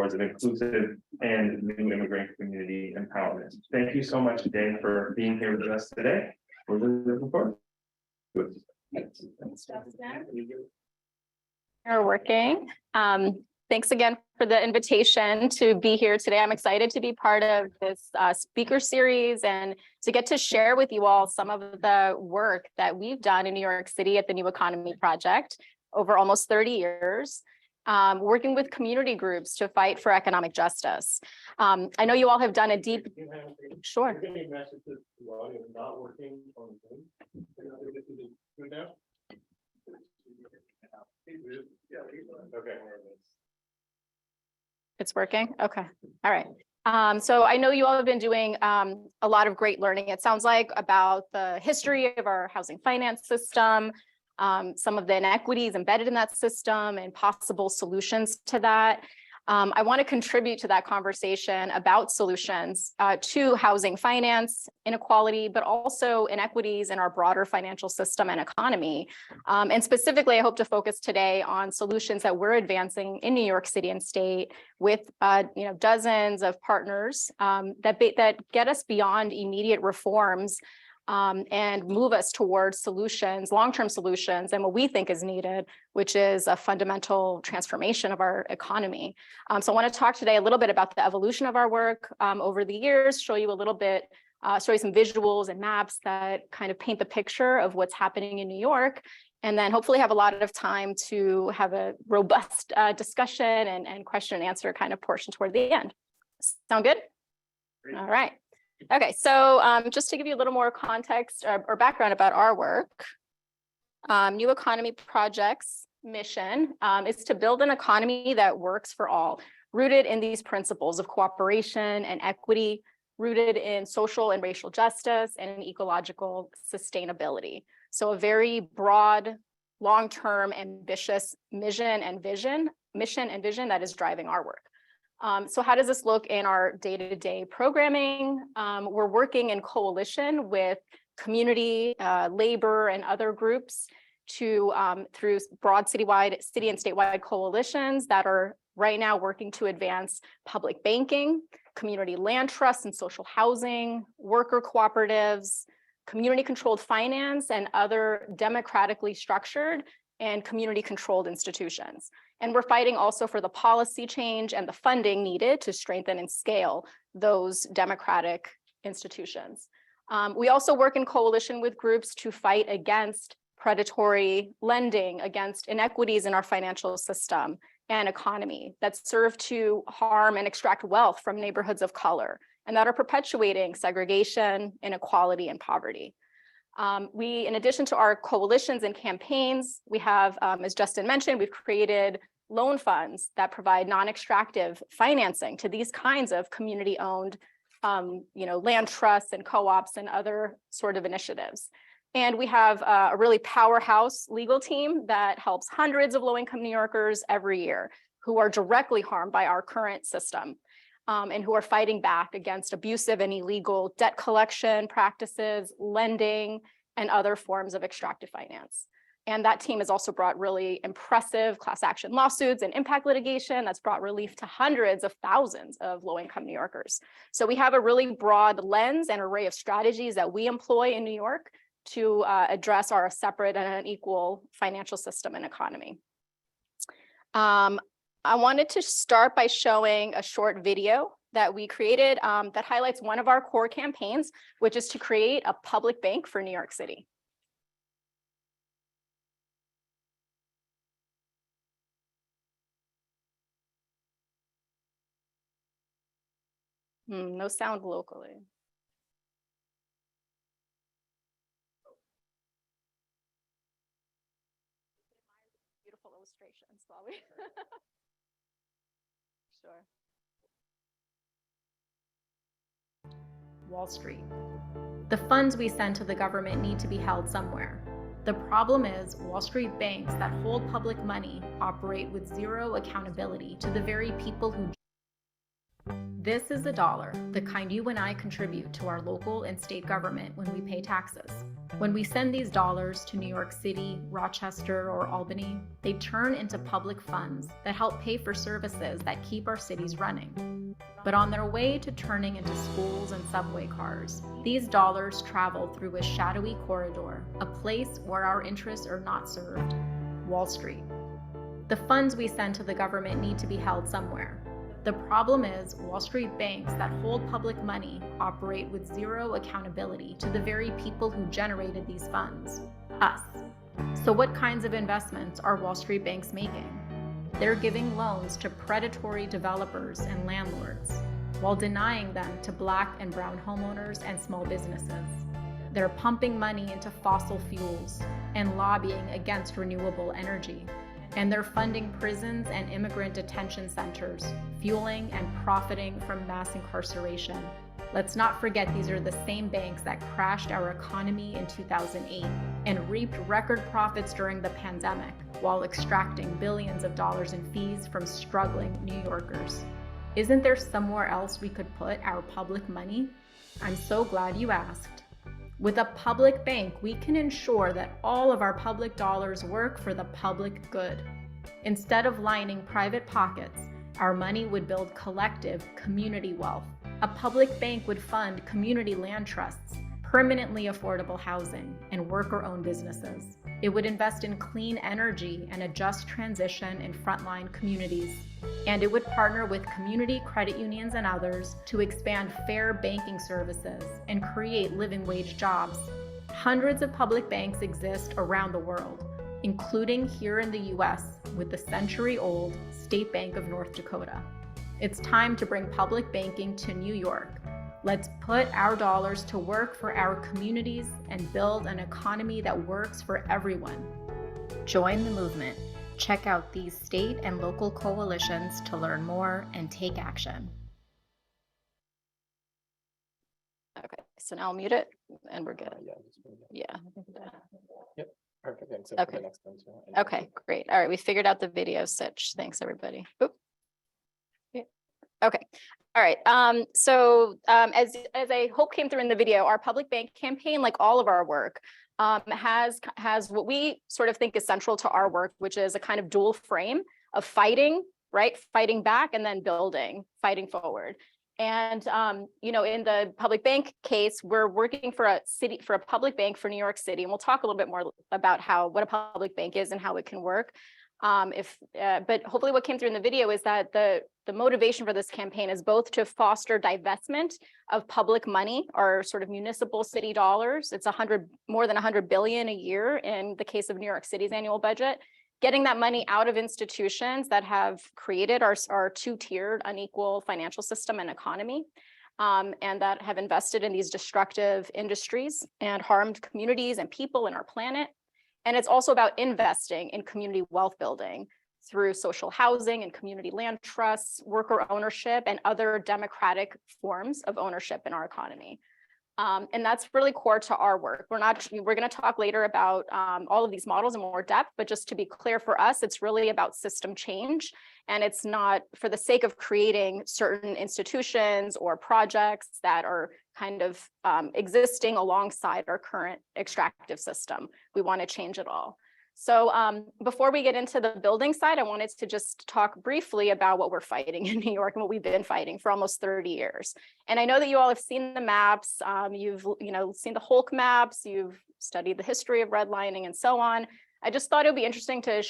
towards an inclusive and new immigrant community empowerment. Thank you so much, Dan, for being here with us today. We're really looking forward to it. You're working. Thanks again for the invitation to be here today. I'm excited to be part of this speaker series and to get to share with you all some of the work that we've done in New York City at the New Economy Project over almost 30 years, working with community groups to fight for economic justice. I know you all have done a deep, sure. Not working on now? Okay. It's working? Okay. All right. So I know you all have been doing a lot of great learning, it sounds like, about the history of our housing finance system, some of the inequities embedded in that system and possible solutions to that. I want to contribute to that conversation about solutions to housing finance inequality, but also inequities in our broader financial system and economy. And specifically, I hope to focus today on solutions that we're advancing in New York City and state with dozens of partners that get us beyond immediate reforms and move us towards solutions, long-term solutions, and what we think is needed, which is a fundamental transformation of our economy. So I want to talk today a little bit about the evolution of our work over the years, show you a little bit, show you some visuals and maps that kind of paint the picture of what's happening in New York, and then hopefully have a lot of time to have a robust discussion and question and answer kind of portion toward the end. Sound good? Great. All right. Okay, so just to give you a little more context or background about our work, New Economy Project's mission is to build an economy that works for all, rooted in these principles of cooperation and equity, rooted in social and racial justice and in ecological sustainability. So a very broad, long-term, ambitious mission and vision that is driving our work. So how does this look in our day-to-day programming? We're working in coalition with community, labor, and other groups through broad city and statewide coalitions that are right now working to advance public banking, community land trusts and social housing, worker cooperatives, community-controlled finance, and other democratically structured and community-controlled institutions. And we're fighting also for the policy change and the funding needed to strengthen and scale those democratic institutions. We also work in coalition with groups to fight against predatory lending, against inequities in our financial system and economy that serve to harm and extract wealth from neighborhoods of color and that are perpetuating segregation, inequality, and poverty. In addition to our coalitions and campaigns, we have, as Justin mentioned, we've created loan funds that provide non-extractive financing to these kinds of community-owned, land trusts and co-ops and other sort of initiatives. And we have a really powerhouse legal team that helps hundreds of low-income New Yorkers every year who are directly harmed by our current system. And who are fighting back against abusive and illegal debt collection practices, lending, and other forms of extractive finance. And that team has also brought really impressive class action lawsuits and impact litigation that's brought relief to hundreds of thousands of low-income New Yorkers. So we have a really broad lens and array of strategies that we employ in New York to address our separate and unequal financial system and economy. I wanted to start by showing a short video that we created that highlights one of our core campaigns, which is to create a public bank for New York City. No sound locally. Beautiful illustrations while we Sure. Wall Street. The funds we send to the government need to be held somewhere. The problem is Wall Street banks that hold public money operate with zero accountability to the very people who This is a dollar, the kind you and I contribute to our local and state government when we pay taxes. When we send these dollars to New York City, Rochester, or Albany, they turn into public funds that help pay for services that keep our cities running. But on their way to turning into schools and subway cars, these dollars travel through a shadowy corridor, a place where our interests are not served: Wall Street. The funds we send to the government need to be held somewhere. The problem is, Wall Street banks that hold public money operate with zero accountability to the very people who generated these funds, us. So what kinds of investments are Wall Street banks making? They're giving loans to predatory developers and landlords, while denying them to Black and brown homeowners and small businesses. They're pumping money into fossil fuels and lobbying against renewable energy. And they're funding prisons and immigrant detention centers, fueling and profiting from mass incarceration. Let's not forget these are the same banks that crashed our economy in 2008 and reaped record profits during the pandemic while extracting billions of dollars in fees from struggling New Yorkers. Isn't there somewhere else we could put our public money? I'm so glad you asked. With a public bank, we can ensure that all of our public dollars work for the public good. Instead of lining private pockets, our money would build collective community wealth. A public bank would fund community land trusts, permanently affordable housing, and worker-owned businesses. It would invest in clean energy and a just transition in frontline communities. And it would partner with community credit unions and others to expand fair banking services and create living wage jobs. Hundreds of public banks exist around the world, including here in the US with the century-old State Bank of North Dakota. It's time to bring public banking to New York. Let's put our dollars to work for our communities and build an economy that works for everyone. Join the movement. Check out these state and local coalitions to learn more and take action. Okay, so now I'll mute it and we're good. Yeah. Yep, perfect. And so for Okay. the next one too. Okay, great. All right, we figured out the video sitch. Thanks, everybody. Oop. Yeah. Okay. All right. As I hope came through in the video, our public bank campaign, like all of our work, has what we sort of think is central to our work, which is a kind of dual frame of fighting, right? Fighting back and then building, fighting forward. And in the public bank case, we're working for a public bank for New York City, and we'll talk a little bit more about what a public bank is and how it can work. But hopefully what came through in the video is that the motivation for this campaign is both to foster divestment of public money, or sort of municipal city dollars. It's more than 100 billion a year in the case of New York City's annual budget, getting that money out of institutions that have created our two-tiered unequal financial system and economy, and that have invested in these destructive industries and harmed communities and people in our planet. And it's also about investing in community wealth building through social housing and community land trusts, worker ownership, and other democratic forms of ownership in our economy. And that's really core to our work. We're going to talk later about all of these models in more depth, but just to be clear, for us, it's really about system change. And it's not for the sake of creating certain institutions or projects that are kind of existing alongside our current extractive system. We want to change it all. So before we get into the building side, I wanted to just talk briefly about what we're fighting in New York and what we've been fighting for almost 30 years. And I know that you all have seen the maps, you've seen the Hulk maps, you've studied the history of redlining and so on. I just thought it would be interesting to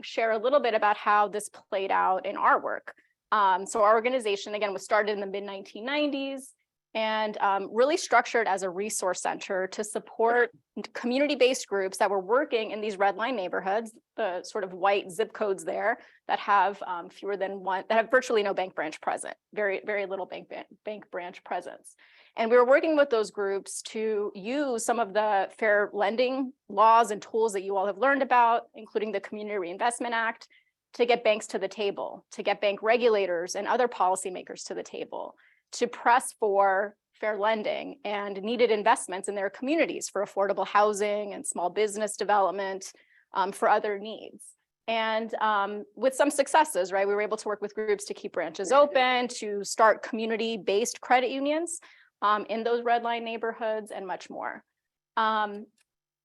share a little bit about how this played out in our work. So our organization, again, was started in the mid-1990s and really structured as a resource center to support community-based groups that were working in these red line neighborhoods, the sort of white zip codes there that have that have virtually no bank branch present, very, very little bank branch presence. And we were working with those groups to use some of the fair lending laws and tools that you all have learned about, including the Community Reinvestment Act, to get banks to the table, to get bank regulators and other policymakers to the table, to press for fair lending and needed investments in their communities for affordable housing and small business development, for other needs. And with some successes, right? We were able to work with groups to keep branches open, to start community-based credit unions in those red line neighborhoods, and much more.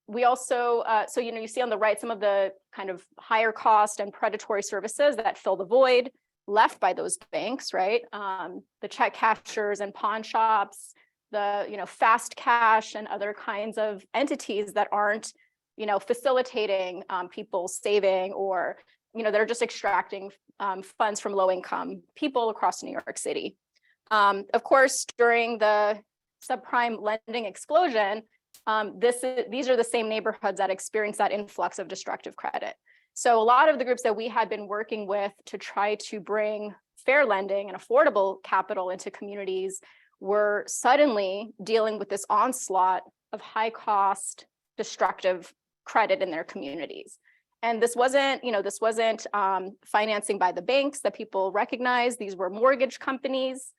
We also, so, you know, you see on the right some of the kind of higher cost and predatory services that fill the void left by those banks, right? The check cashers and pawn shops, the, you know, fast cash and other kinds of entities that aren't, you know, facilitating people saving, or, you know, they're just extracting funds from low income people across New York City. Of course, during the subprime lending explosion, these are the same neighborhoods that experience that influx of destructive credit. So a lot of the groups that we had been working with to try to bring fair lending and affordable capital into communities were suddenly dealing with this onslaught of high cost, destructive credit in their communities. And this wasn't, you know, this wasn't financing by the banks that people recognize. These were mortgage companies,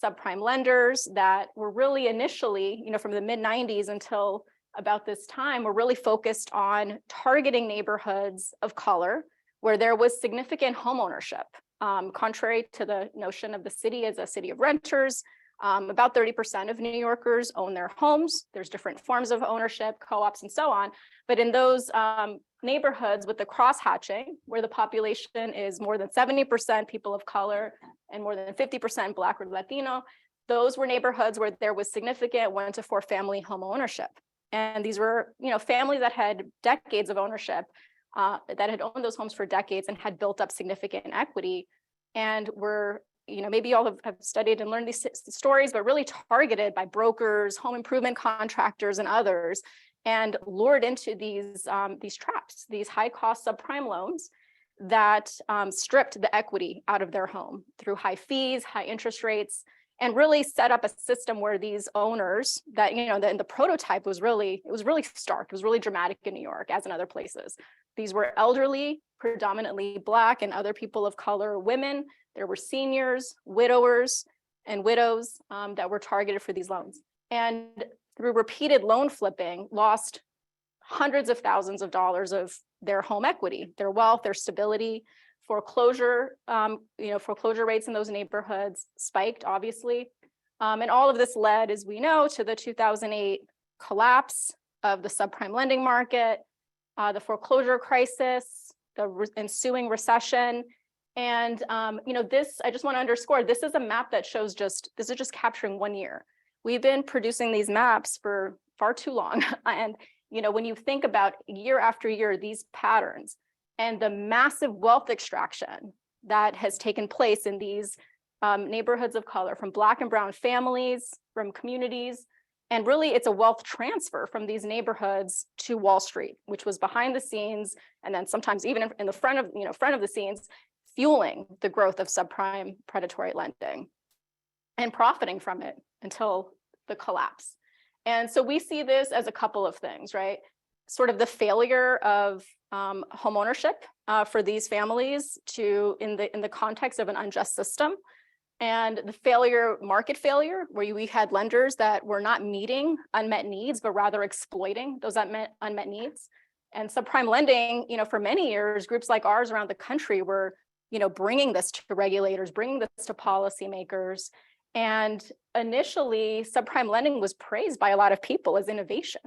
subprime lenders that were really initially, you know, from the mid-90s until about this time, were really focused on targeting neighborhoods of color where there was significant homeownership. Contrary to the notion of the city as a city of renters, about 30% of New Yorkers own their homes. There's different forms of ownership, co-ops, and so on. But in those neighborhoods with the cross-hatching, where the population is more than 70% people of color and more than 50% Black or Latino, those were neighborhoods where there was significant 1 to 4 family home ownership. And these were, you know, families that had decades of ownership, that had owned those homes for decades and had built up significant equity, and were, you know, maybe you all have studied and learned these stories, but really targeted by brokers, home improvement contractors, and others, and lured into these traps, these high cost subprime loans that stripped the equity out of their home through high fees, high interest rates, and really set up a system where these owners that, you know, the prototype was really, it was really stark, it was really dramatic in New York as in other places. These were elderly, predominantly Black and other people of color women. There were seniors, widowers, and widows that were targeted for these loans. And through repeated loan flipping, lost hundreds of thousands of dollars of their home equity, their wealth, their stability. Foreclosure, foreclosure rates in those neighborhoods spiked, obviously. And all of this led, as we know, to the 2008 collapse of the subprime lending market, the foreclosure crisis, the ensuing recession. And, this, I just want to underscore, this is a map that shows this is just capturing 1 year. We've been producing these maps for far too long. And, when you think about year after year, these patterns and the massive wealth extraction that has taken place in these neighborhoods of color from Black and brown families, from communities, and really it's a wealth transfer from these neighborhoods to Wall Street, which was behind the scenes, and then sometimes even in the front of the scenes, fueling the growth of subprime predatory lending and profiting from it until the collapse. And so we see this as a couple of things, right? Sort of the failure of home ownership for these families in the context of an unjust system, and the market failure, where we had lenders that were not meeting unmet needs, but rather exploiting those unmet needs. And subprime lending, for many years, groups like ours around the country were, bringing this to regulators, bringing this to policymakers. And initially, subprime lending was praised by a lot of people as innovation.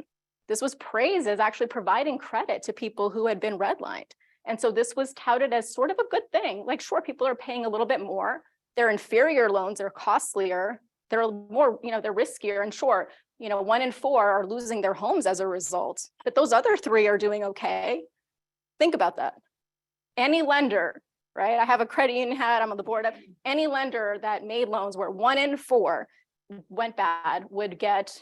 This was praised as actually providing credit to people who had been redlined. And so this was touted as sort of a good thing. Like, sure, people are paying a little bit more. They're inferior loans, they're costlier, they're more, they're riskier. And sure, 1 in 4 are losing their homes as a result, but those other 3 are doing okay. Think about that. Any lender, right? I have a credit union hat, I'm on the board of any lender that made loans where 1 in 4 went bad would get,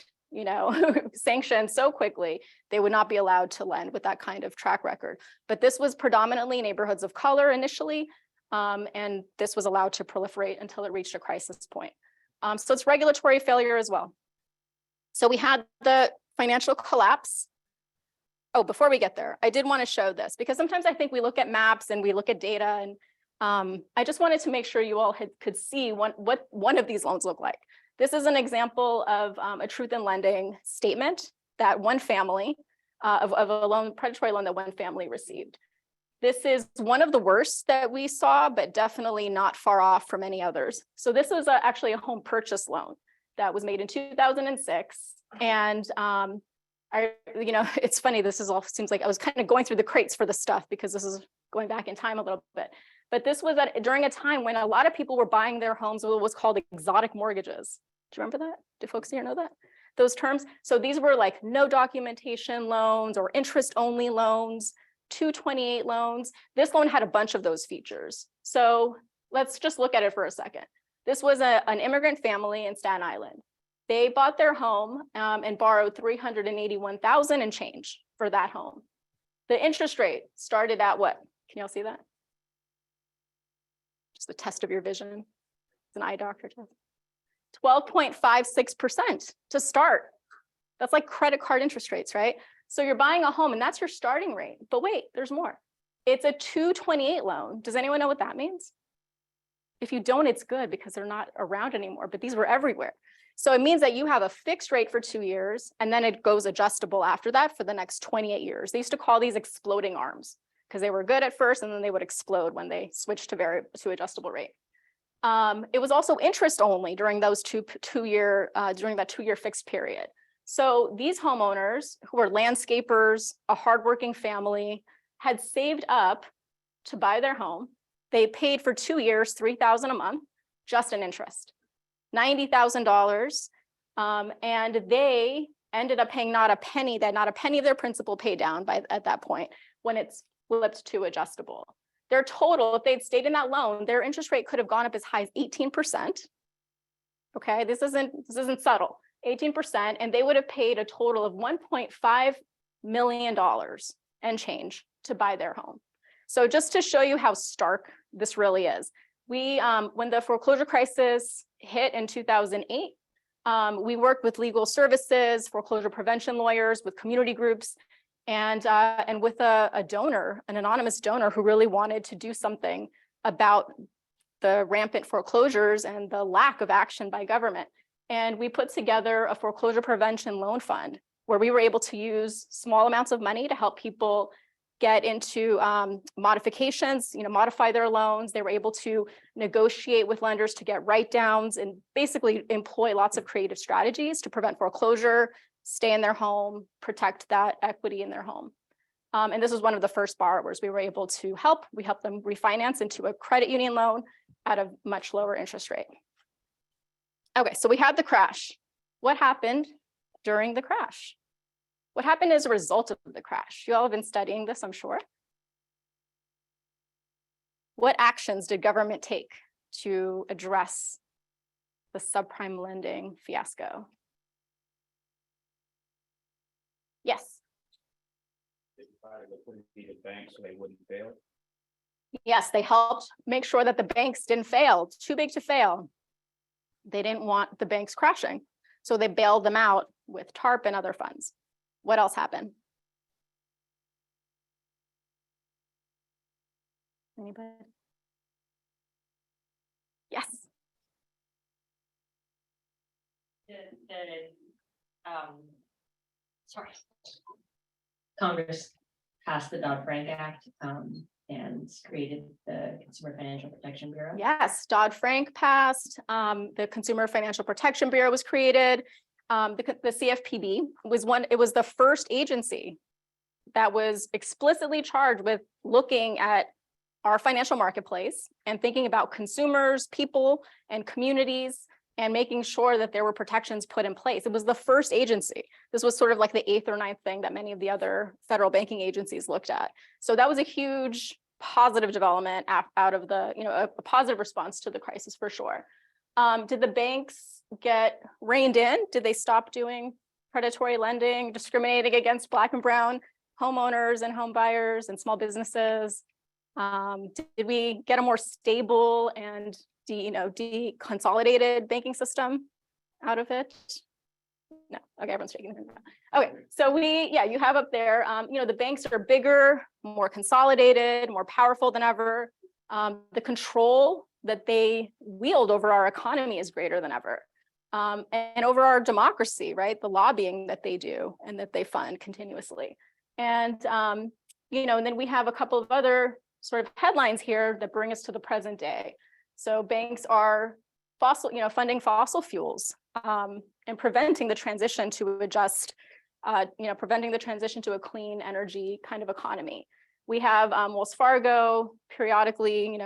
sanctioned so quickly, they would not be allowed to lend with that kind of track record. But this was predominantly neighborhoods of color initially, and this was allowed to proliferate until it reached a crisis point. So it's regulatory failure as well. So we had the financial collapse. Oh, before we get there, I did want to show this because sometimes I think we look at maps and we look at data, and I just wanted to make sure you all could see what one of these loans look like. This is an example of a truth in lending statement that one family of a predatory loan that one family received. This is one of the worst that we saw, but definitely not far off from any others. So this was actually a home purchase loan that was made in 2006. And it's funny, this is all seems like I was kind of going through the crates for the stuff because this is going back in time a little bit. But this was during a time when a lot of people were buying their homes with what was called exotic mortgages. Do you remember that? Do folks here know that? Those terms? So these were like no documentation loans or interest only loans, 228 loans. This loan had a bunch of those features. So let's just look at it for a second. This was an immigrant family in Staten Island. They bought their home and borrowed $381,000 and change for that home. The interest rate started at what? Can y'all see that? Just the test of your vision. It's an eye doctor test. 12.56% to start. That's like credit card interest rates, right? So you're buying a home and that's your starting rate. But wait, there's more. It's a 228 loan. Does anyone know what that means? If you don't, it's good because they're not around anymore, but these were everywhere. So it means that you have a fixed rate for 2 years and then it goes adjustable after that for the next 28 years. They used to call these exploding arms because they were good at first and then they would explode when they switched to adjustable rate. It was also interest only during those during that 2 year fixed period. So these homeowners who were landscapers, a hardworking family, had saved up to buy their home. They paid for 2 years, $3,000 a month, just in interest, $90,000. And they ended up paying not a penny of their principal paid down at that point when it's flipped to adjustable. Their total, if they'd stayed in that loan, their interest rate could have gone up as high as 18%. Okay, this isn't subtle, 18%, and they would have paid a total of $1.5 million and change to buy their home. So just to show you how stark this really is, when the foreclosure crisis hit in 2008, we worked with legal services, foreclosure prevention lawyers, with community groups, and with a donor, an anonymous donor who really wanted to do something about the rampant foreclosures and the lack of action by government. And we put together a foreclosure prevention loan fund where we were able to use small amounts of money to help people get into modifications, modify their loans. They were able to negotiate with lenders to get write-downs and basically employ lots of creative strategies to prevent foreclosure, stay in their home, protect that equity in their home. And this was one of the first borrowers we were able to help. We helped them refinance into a credit union loan at a much lower interest rate. Okay, so we had the crash. What happened during the crash? What happened as a result of the crash? You all have been studying this, I'm sure. What actions did government take to address the subprime lending fiasco? Yes. The banks so they wouldn't fail. Yes, they helped make sure that the banks didn't fail, too big to fail. They didn't want the banks crashing, so they bailed them out with TARP and other funds. What else happened? Anybody? Yes. Congress passed the Dodd-Frank Act and created the Consumer Financial Protection Bureau. Yes, Dodd-Frank passed. The Consumer Financial Protection Bureau was created. The CFPB was the first agency that was explicitly charged with looking at our financial marketplace and thinking about consumers, people, and communities, and making sure that there were protections put in place. It was the first agency. This was sort of like the 8th or 9th thing that many of the other federal banking agencies looked at. So that was a huge positive development out of the, a positive response to the crisis for sure. Did the banks get reined in? Did they stop doing predatory lending, discriminating against Black and brown homeowners and home buyers and small businesses? Did we get a more stable and deconsolidated banking system out of it? No. Okay, everyone's shaking their head. Okay, so you have up there, the banks are bigger, more consolidated, more powerful than ever. The control that they wield over our economy is greater than ever. And over our democracy, right? The lobbying that they do and that they fund continuously. And and then we have a couple of other sort of headlines here that bring us to the present day. So banks are funding fossil fuels and preventing the transition to preventing the transition to a clean energy kind of economy. We have Wells Fargo periodically,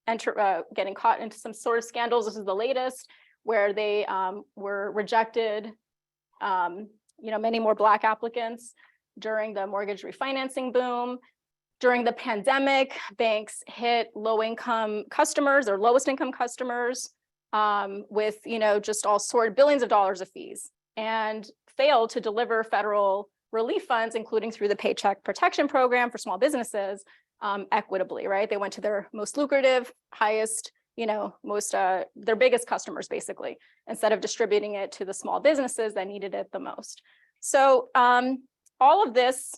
getting caught into some sort of scandals. This is the latest, where they were rejected, many more Black applicants during the mortgage refinancing boom. During the pandemic, banks hit low-income customers or lowest income customers with, just all sorts of billions of dollars of fees, and failed to deliver federal relief funds, including through the Paycheck Protection Program for small businesses, equitably, right? They went to their most lucrative, highest, their biggest customers, basically, instead of distributing it to the small businesses that needed it the most. So all of this,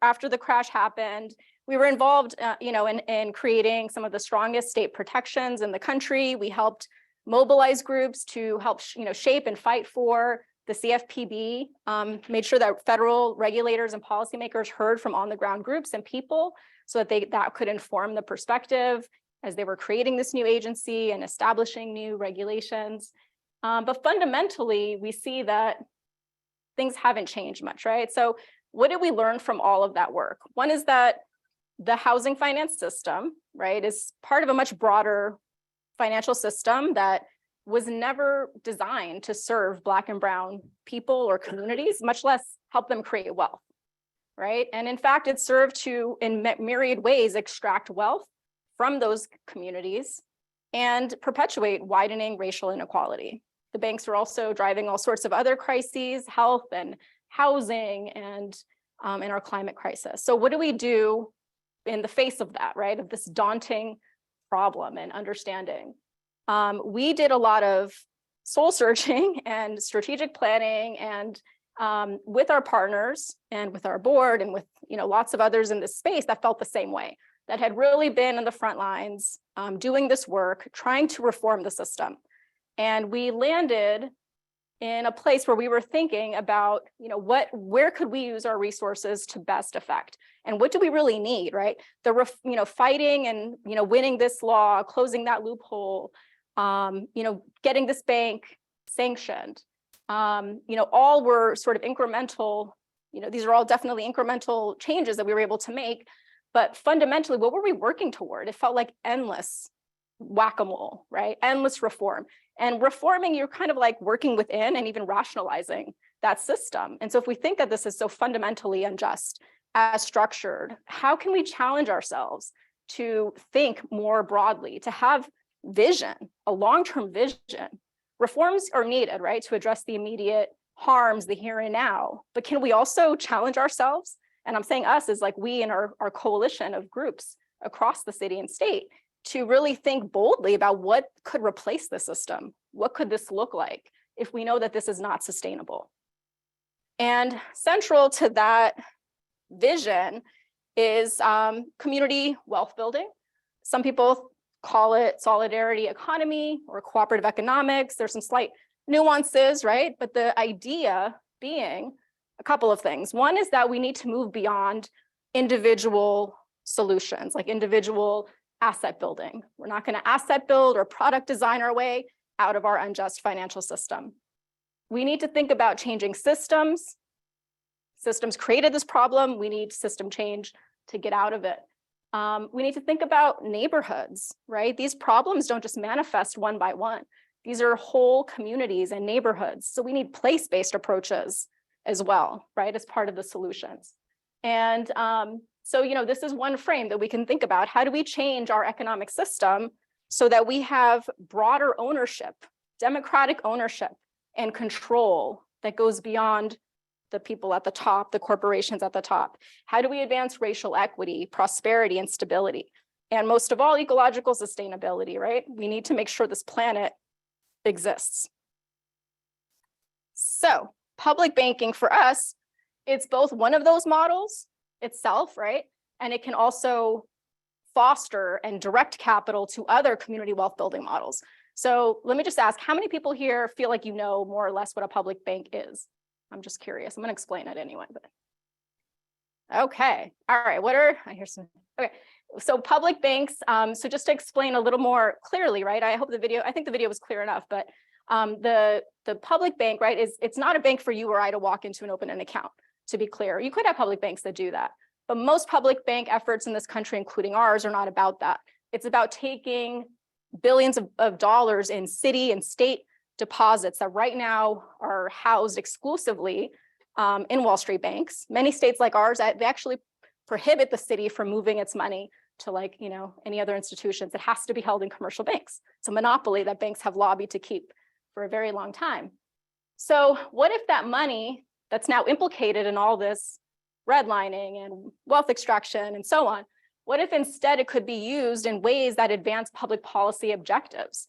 after the crash happened, we were involved, in creating some of the strongest state protections in the country. We helped mobilize groups to help, shape and fight for the CFPB, made sure that federal regulators and policymakers heard from on-the-ground groups and people, so that that could inform the perspective as they were creating this new agency and establishing new regulations. But fundamentally, we see that things haven't changed much, right? So what did we learn from all of that work? One is that the housing finance system, right, is part of a much broader financial system that was never designed to serve Black and brown people or communities, much less help them create wealth, right? And in fact, it served to, in myriad ways, extract wealth from those communities and perpetuate widening racial inequality. The banks were also driving all sorts of other crises, health and housing, and in our climate crisis. So what do we do in the face of that, right? Of this daunting problem and understanding? We did a lot of soul searching and strategic planning, and with our partners and with our board and with lots of others in this space that felt the same way, that had really been in the front lines doing this work, trying to reform the system. And we landed in a place where we were thinking about, where could we use our resources to best effect? And what do we really need, right? Fighting and, winning this law, closing that loophole, getting this bank sanctioned, all were sort of incremental, these are all definitely incremental changes that we were able to make. But fundamentally, what were we working toward? It felt like endless whack-a-mole, right? Endless reform. And reforming, you're kind of like working within and even rationalizing that system. And so if we think that this is so fundamentally unjust as structured, how can we challenge ourselves to think more broadly, to have vision, a long-term vision? Reforms are needed, right, to address the immediate harms, the here and now. But can we also challenge ourselves? And I'm saying us as like we and our coalition of groups across the city and state, to really think boldly about what could replace the system. What could this look like if we know that this is not sustainable? And central to that vision is community wealth building. Some people call it solidarity economy or cooperative economics. There's some slight nuances, right? But the idea being a couple of things. One is that we need to move beyond individual solutions, like individual asset building. We're not going to asset build or product design our way out of our unjust financial system. We need to think about changing systems. Systems created this problem. We need system change to get out of it. We need to think about neighborhoods, right? These problems don't just manifest one by one. These are whole communities and neighborhoods. So we need place-based approaches as well, right, as part of the solutions. And so, this is one frame that we can think about. How do we change our economic system so that we have broader ownership, democratic ownership and control that goes beyond the people at the top, the corporations at the top? How do we advance racial equity, prosperity, and stability? And most of all, ecological sustainability, right? We need to make sure this planet exists. So public banking for us, it's both one of those models itself, right? And it can also foster and direct capital to other community wealth building models. So let me just ask, how many people here feel like you know more or less what a public bank is? I'm just curious. I'm going to explain it anyway. But Okay, all right, I hear some, okay. So public banks, so just to explain a little more clearly, right? I think the video was clear enough, but the public bank, right, it's not a bank for you or I to walk into and open an account, to be clear. You could have public banks that do that, but most public bank efforts in this country, including ours, are not about that. It's about taking billions of dollars in city and state deposits that right now are housed exclusively in Wall Street banks. Many states like ours, they actually prohibit the city from moving its money to, like, you know, any other institutions. It has to be held in commercial banks. It's a monopoly that banks have lobbied to keep for a very long time. So what if that money that's now implicated in all this redlining and wealth extraction and so on, what if instead it could be used in ways that advance public policy objectives,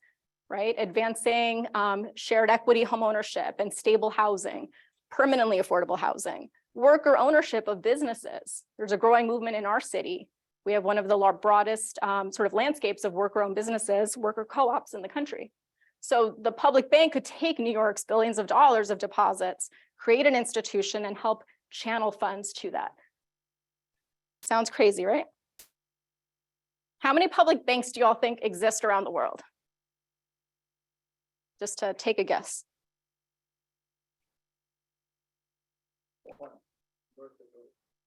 right? Advancing shared equity homeownership and stable housing, permanently affordable housing, worker ownership of businesses. There's a growing movement in our city. We have one of the broadest sort of landscapes of worker-owned businesses, worker co-ops in the country. So the public bank could take New York's billions of dollars of deposits, create an institution, and help channel funds to that. Sounds crazy, right? How many public banks do y'all think exist around the world? Just to take a guess.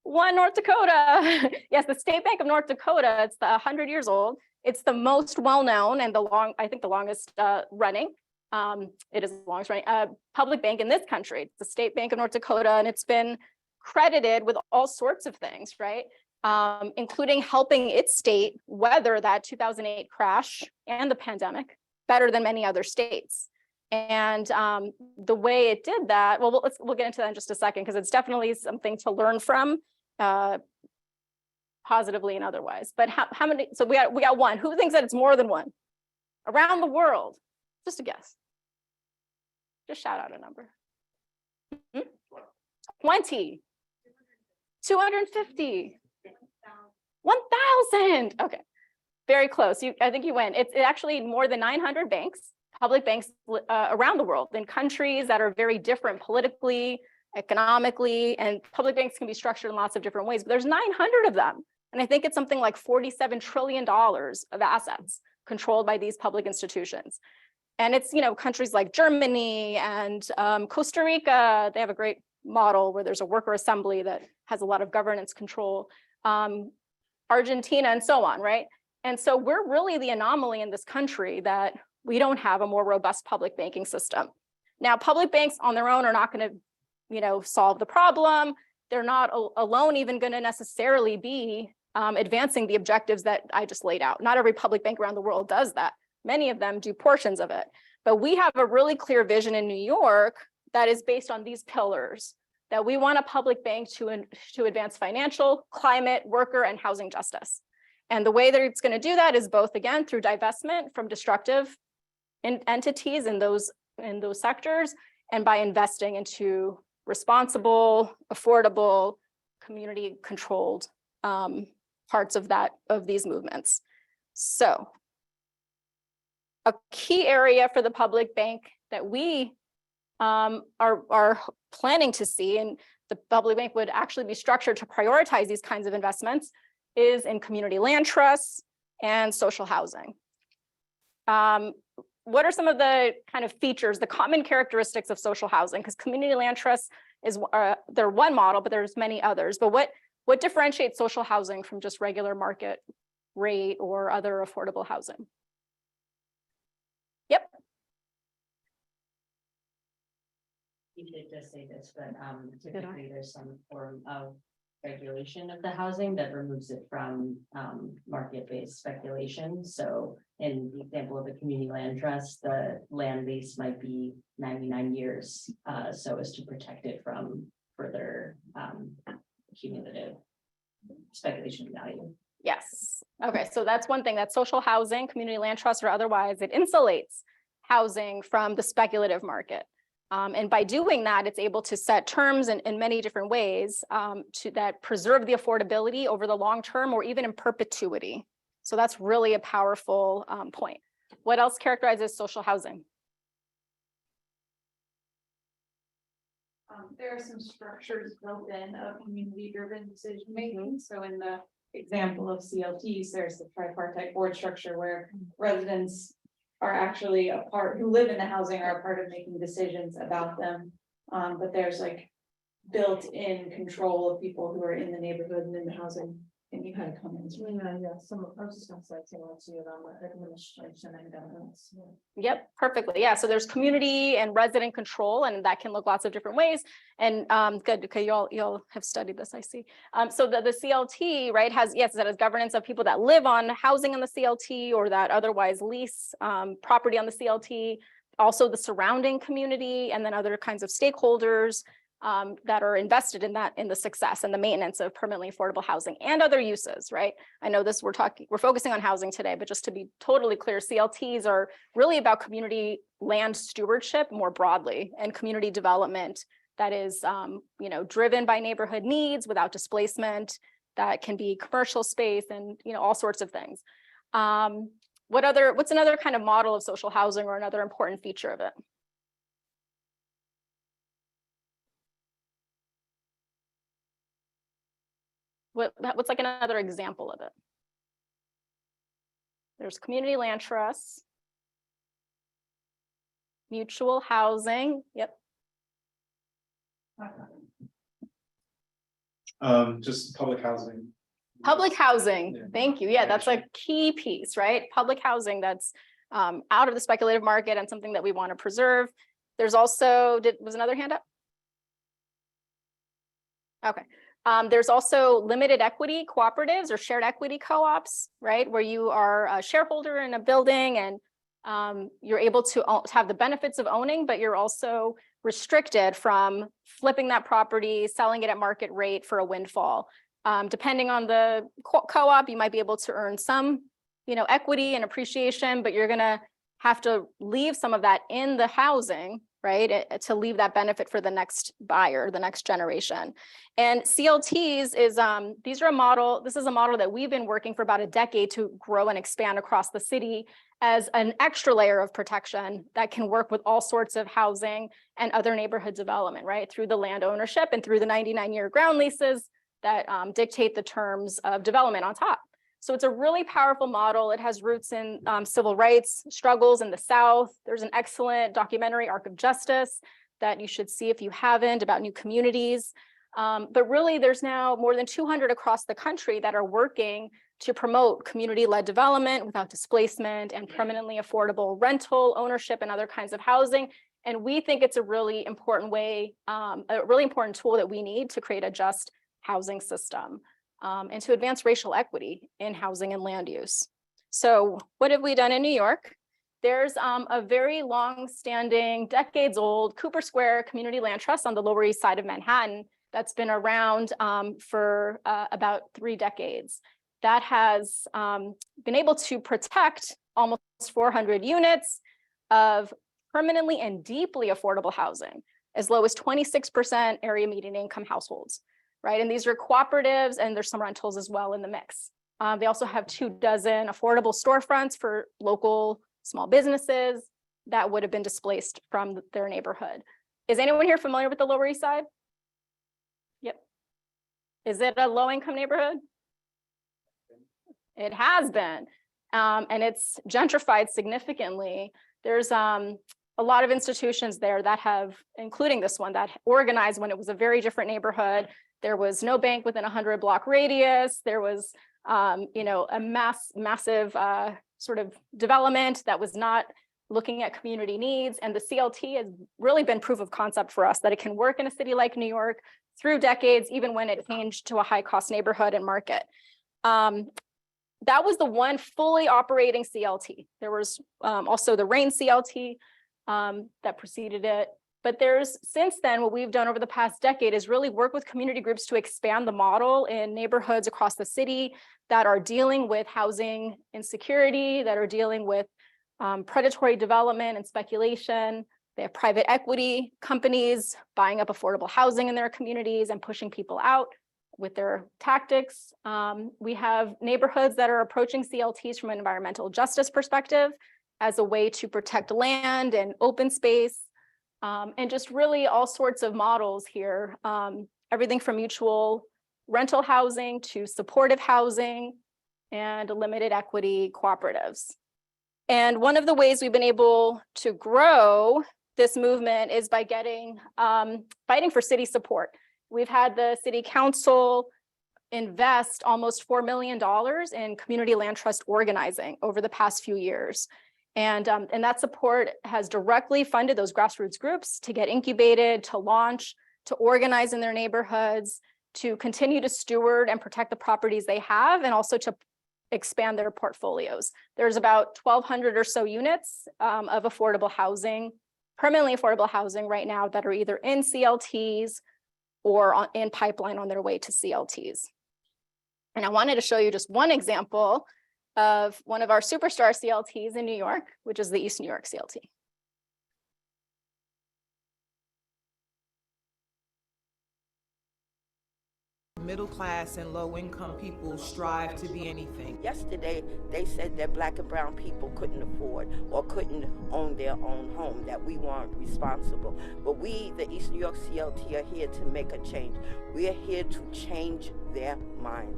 One, North Dakota. Yes, the State Bank of North Dakota, it's 100 years old. It's the most well-known and I think the longest running. It is the longest running public bank in this country. It's the State Bank of North Dakota, and it's been credited with all sorts of things, right? Including helping its state weather that 2008 crash and the pandemic better than many other states. And the way it did that, well, we'll get into that in just a second, because it's definitely something to learn from, positively and otherwise. But how many? So we got one. Who thinks that it's more than one around the world? Just a guess. Just shout out a number. 20, 250, 1,000. Okay, very close. I think you win. It's actually more than 900 banks. Public banks around the world in countries that are very different politically, economically, and public banks can be structured in lots of different ways, but there's 900 of them. And I think it's something like $47 trillion of assets controlled by these public institutions. And it's, you know, countries like Germany and Costa Rica, they have a great model where there's a worker assembly that has a lot of governance control, Argentina and so on, right? And so we're really the anomaly in this country that we don't have a more robust public banking system. Now, public banks on their own are not going to, you know, solve the problem. They're not alone even going to necessarily be advancing the objectives that I just laid out. Not every public bank around the world does that. Many of them do portions of it. But we have a really clear vision in New York that is based on these pillars, that we want a public bank to advance financial, climate, worker, and housing justice. And the way that it's going to do that is both, again, through divestment from destructive entities in those sectors, and by investing into responsible, affordable, community-controlled parts of these movements. So a key area for the public bank that we are planning to see, and the public bank would actually be structured to prioritize these kinds of investments, is in community land trusts and social housing. What are some of the kind of features, the common characteristics of social housing? Because community land trusts is they're one model, but there's many others. But what differentiates social housing from just regular market rate or other affordable housing? Yep. You did just say this, but typically there's some form of regulation of the housing that removes it from market-based speculation. So in the example of a community land trust, the land lease might be 99 years so as to protect it from further cumulative speculation value. Yes. Okay, so that's one thing, that social housing, community land trust or otherwise, it insulates housing from the speculative market. And by doing that, it's able to set terms in many different ways that preserve the affordability over the long term or even in perpetuity. So that's really a powerful point. What else characterizes social housing? There are some structures built in of community-driven decision-making. So in the example of CLTs, there's the tripartite board structure where residents are actually a part, who live in the housing are a part of making decisions about them. But there's like built-in control of people who are in the neighborhood and in the housing. And you had comments. Yeah, some, I was just gonna say, similar to the administration and governance. Yep, perfectly. Yeah, so there's community and resident control, and that can look lots of different ways. And good, okay, y'all have studied this, I see. So the CLT, right, has, yes, that is governance of people that live on housing on the CLT or that otherwise lease property on the CLT, also the surrounding community, and then other kinds of stakeholders that are invested in that, in the success and the maintenance of permanently affordable housing and other uses, right? I know this, we're focusing on housing today, but just to be totally clear, CLTs are really about community land stewardship more broadly and community development that is, you know, driven by neighborhood needs without displacement, that can be commercial space and, you know, all sorts of things. What's another kind of model of social housing or another important feature of it? What's like another example of it? There's community land trusts, mutual housing. Yep. Just public housing. Public housing. Yeah. Thank you. Yeah, that's a key piece, right? Public housing that's out of the speculative market and something that we want to preserve. There's also, was another hand up? Okay. There's also limited equity cooperatives or shared equity co-ops, right? Where you are a shareholder in a building and you're able to have the benefits of owning, but you're also restricted from flipping that property, selling it at market rate for a windfall. Depending on the co-op, you might be able to earn some, you know, equity and appreciation, but you're gonna have to leave some of that in the housing, right, to leave that benefit for the next buyer, the next generation. And CLTs is, this is a model that we've been working for about a decade to grow and expand across the city as an extra layer of protection that can work with all sorts of housing and other neighborhood development, right, through the land ownership and through the 99-year ground leases that dictate the terms of development on top. So it's a really powerful model. It has roots in civil rights struggles in the South. There's an excellent documentary, Arc of Justice, that you should see if you haven't, about new communities. But really, there's now more than 200 across the country that are working to promote community-led development without displacement and permanently affordable rental, ownership, and other kinds of housing. And we think it's a really important way, a really important tool that we need to create a just housing system. And to advance racial equity in housing and land use. So what have we done in New York? There's a very long-standing, decades-old Cooper Square Community Land Trust on the Lower East Side of Manhattan that's been around for about 3 decades. That has been able to protect almost 400 units of permanently and deeply affordable housing, as low as 26% area median income households. Right, and these are cooperatives, and there's some rentals as well in the mix. They also have 24 affordable storefronts for local small businesses that would have been displaced from their neighborhood. Is anyone here familiar with the Lower East Side? Yep. Is it a low-income neighborhood? It has been, and it's gentrified significantly. There's a lot of institutions there that have, including this one, that organized when it was a very different neighborhood. There was no bank within a 100-block radius. There was, you know, a massive sort of development that was not looking at community needs. And the CLT has really been proof of concept for us that it can work in a city like New York through decades, even when it changed to a high-cost neighborhood and market. That was the one fully operating CLT. There was also the RAIN CLT that preceded it. But there's, since then, what we've done over the past decade is really work with community groups to expand the model in neighborhoods across the city that are dealing with housing insecurity, that are dealing with predatory development and speculation. They have private equity companies buying up affordable housing in their communities and pushing people out with their tactics. We have neighborhoods that are approaching CLTs from an environmental justice perspective as a way to protect land and open space. And just really all sorts of models here. Everything from mutual rental housing to supportive housing and limited equity cooperatives. And one of the ways we've been able to grow this movement is by getting fighting for city support. We've had the city council invest almost $4 million in community land trust organizing over the past few years. And that support has directly funded those grassroots groups to get incubated, to launch, to organize in their neighborhoods, to continue to steward and protect the properties they have, and also to expand their portfolios. There's about 1,200 or so units of affordable housing, permanently affordable housing right now that are either in CLTs or in pipeline on their way to CLTs. And I wanted to show you just one example of one of our superstar CLTs in New York, which is the East New York CLT. Middle class and low income people strive to be anything. Yesterday, they said that black and brown people couldn't afford or couldn't own their own home, that we weren't responsible. But we, the East New York CLT, are here to make a change. We are here to change their minds.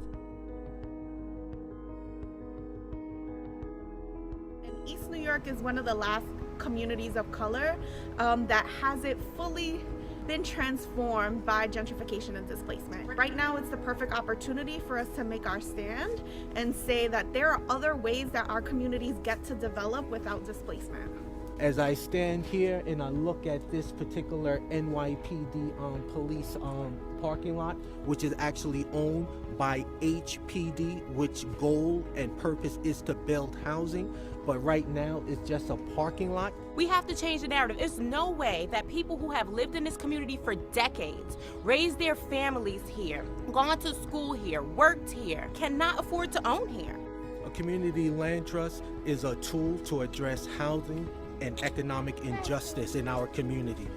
And East New York is one of the last communities of color that hasn't fully been transformed by gentrification and displacement. Right now, it's the perfect opportunity for us to make our stand and say that there are other ways that our communities get to develop without displacement. As I stand here and I look at this particular NYPD police parking lot, which is actually owned by HPD, which goal and purpose is to build housing, but right now it's just a parking lot. We have to change the narrative. There's no way that people who have lived in this community for decades, raised their families here, gone to school here, worked here, cannot afford to own here. A community land trust is a tool to address housing and economic injustice in our community.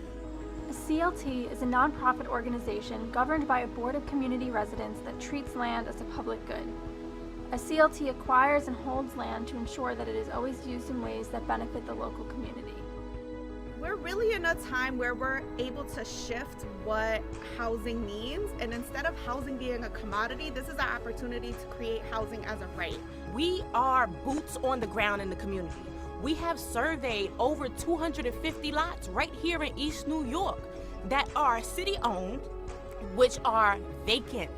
A CLT is a nonprofit organization governed by a board of community residents that treats land as a public good. A CLT acquires and holds land to ensure that it is always used in ways that benefit the local community. We're really in a time where we're able to shift what housing means, and instead of housing being a commodity, this is an opportunity to create housing as a right. We are boots on the ground in the community. We have surveyed over 250 lots right here in East New York that are city-owned, which are vacant.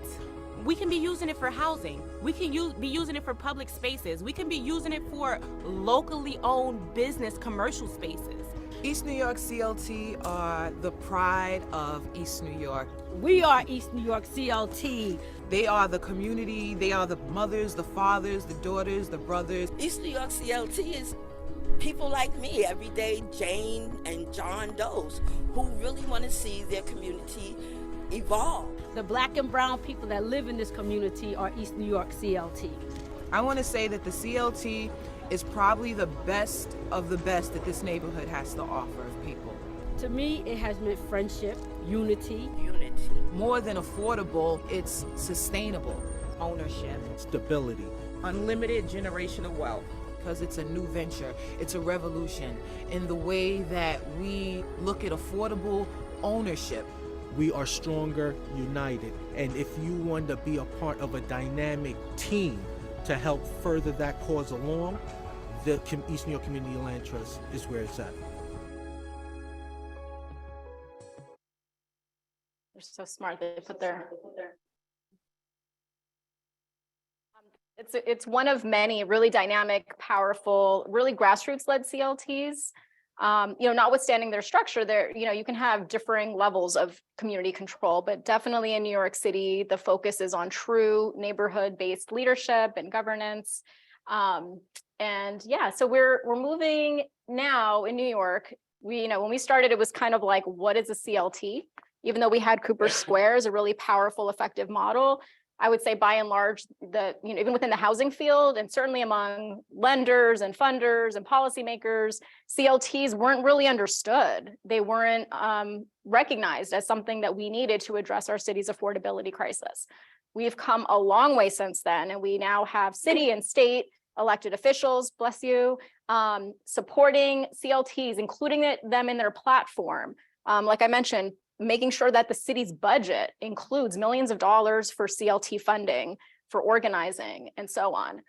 We can be using it for housing. We can be using it for public spaces. We can be using it for locally owned business commercial spaces. East New York CLT are the pride of East New York. We are East New York CLT. They are the community. They are the mothers, the fathers, the daughters, the brothers. East New York CLT is people like me, everyday Jane and John Does, who really want to see their community evolve. The black and brown people that live in this community are East New York CLT. I want to say that the CLT is probably the best of the best that this neighborhood has to offer people. To me, it has meant friendship, unity. More than affordable, it's sustainable. Ownership. Stability. Unlimited generational wealth. Because it's a new venture. It's a revolution in the way that we look at affordable ownership. We are stronger, united. And if you want to be a part of a dynamic team to help further that cause along, the East New York Community Land Trust is where it's at. They're so smart. They put their. It's one of many really dynamic, powerful, really grassroots-led CLTs. Notwithstanding their structure, you can have differing levels of community control, but definitely in New York City, the focus is on true neighborhood-based leadership and governance. So we're moving now in New York. When we started, it was kind of like, what is a CLT? Even though we had Cooper Square as a really powerful, effective model, I would say by and large, even within the housing field and certainly among lenders and funders and policymakers, CLTs weren't really understood. They weren't recognized as something that we needed to address our city's affordability crisis. We've come a long way since then, and we now have city and state elected officials, bless you, supporting CLTs, including them in their platform. Like I mentioned, making sure that the city's budget includes millions of dollars for CLT funding, for organizing, and so on.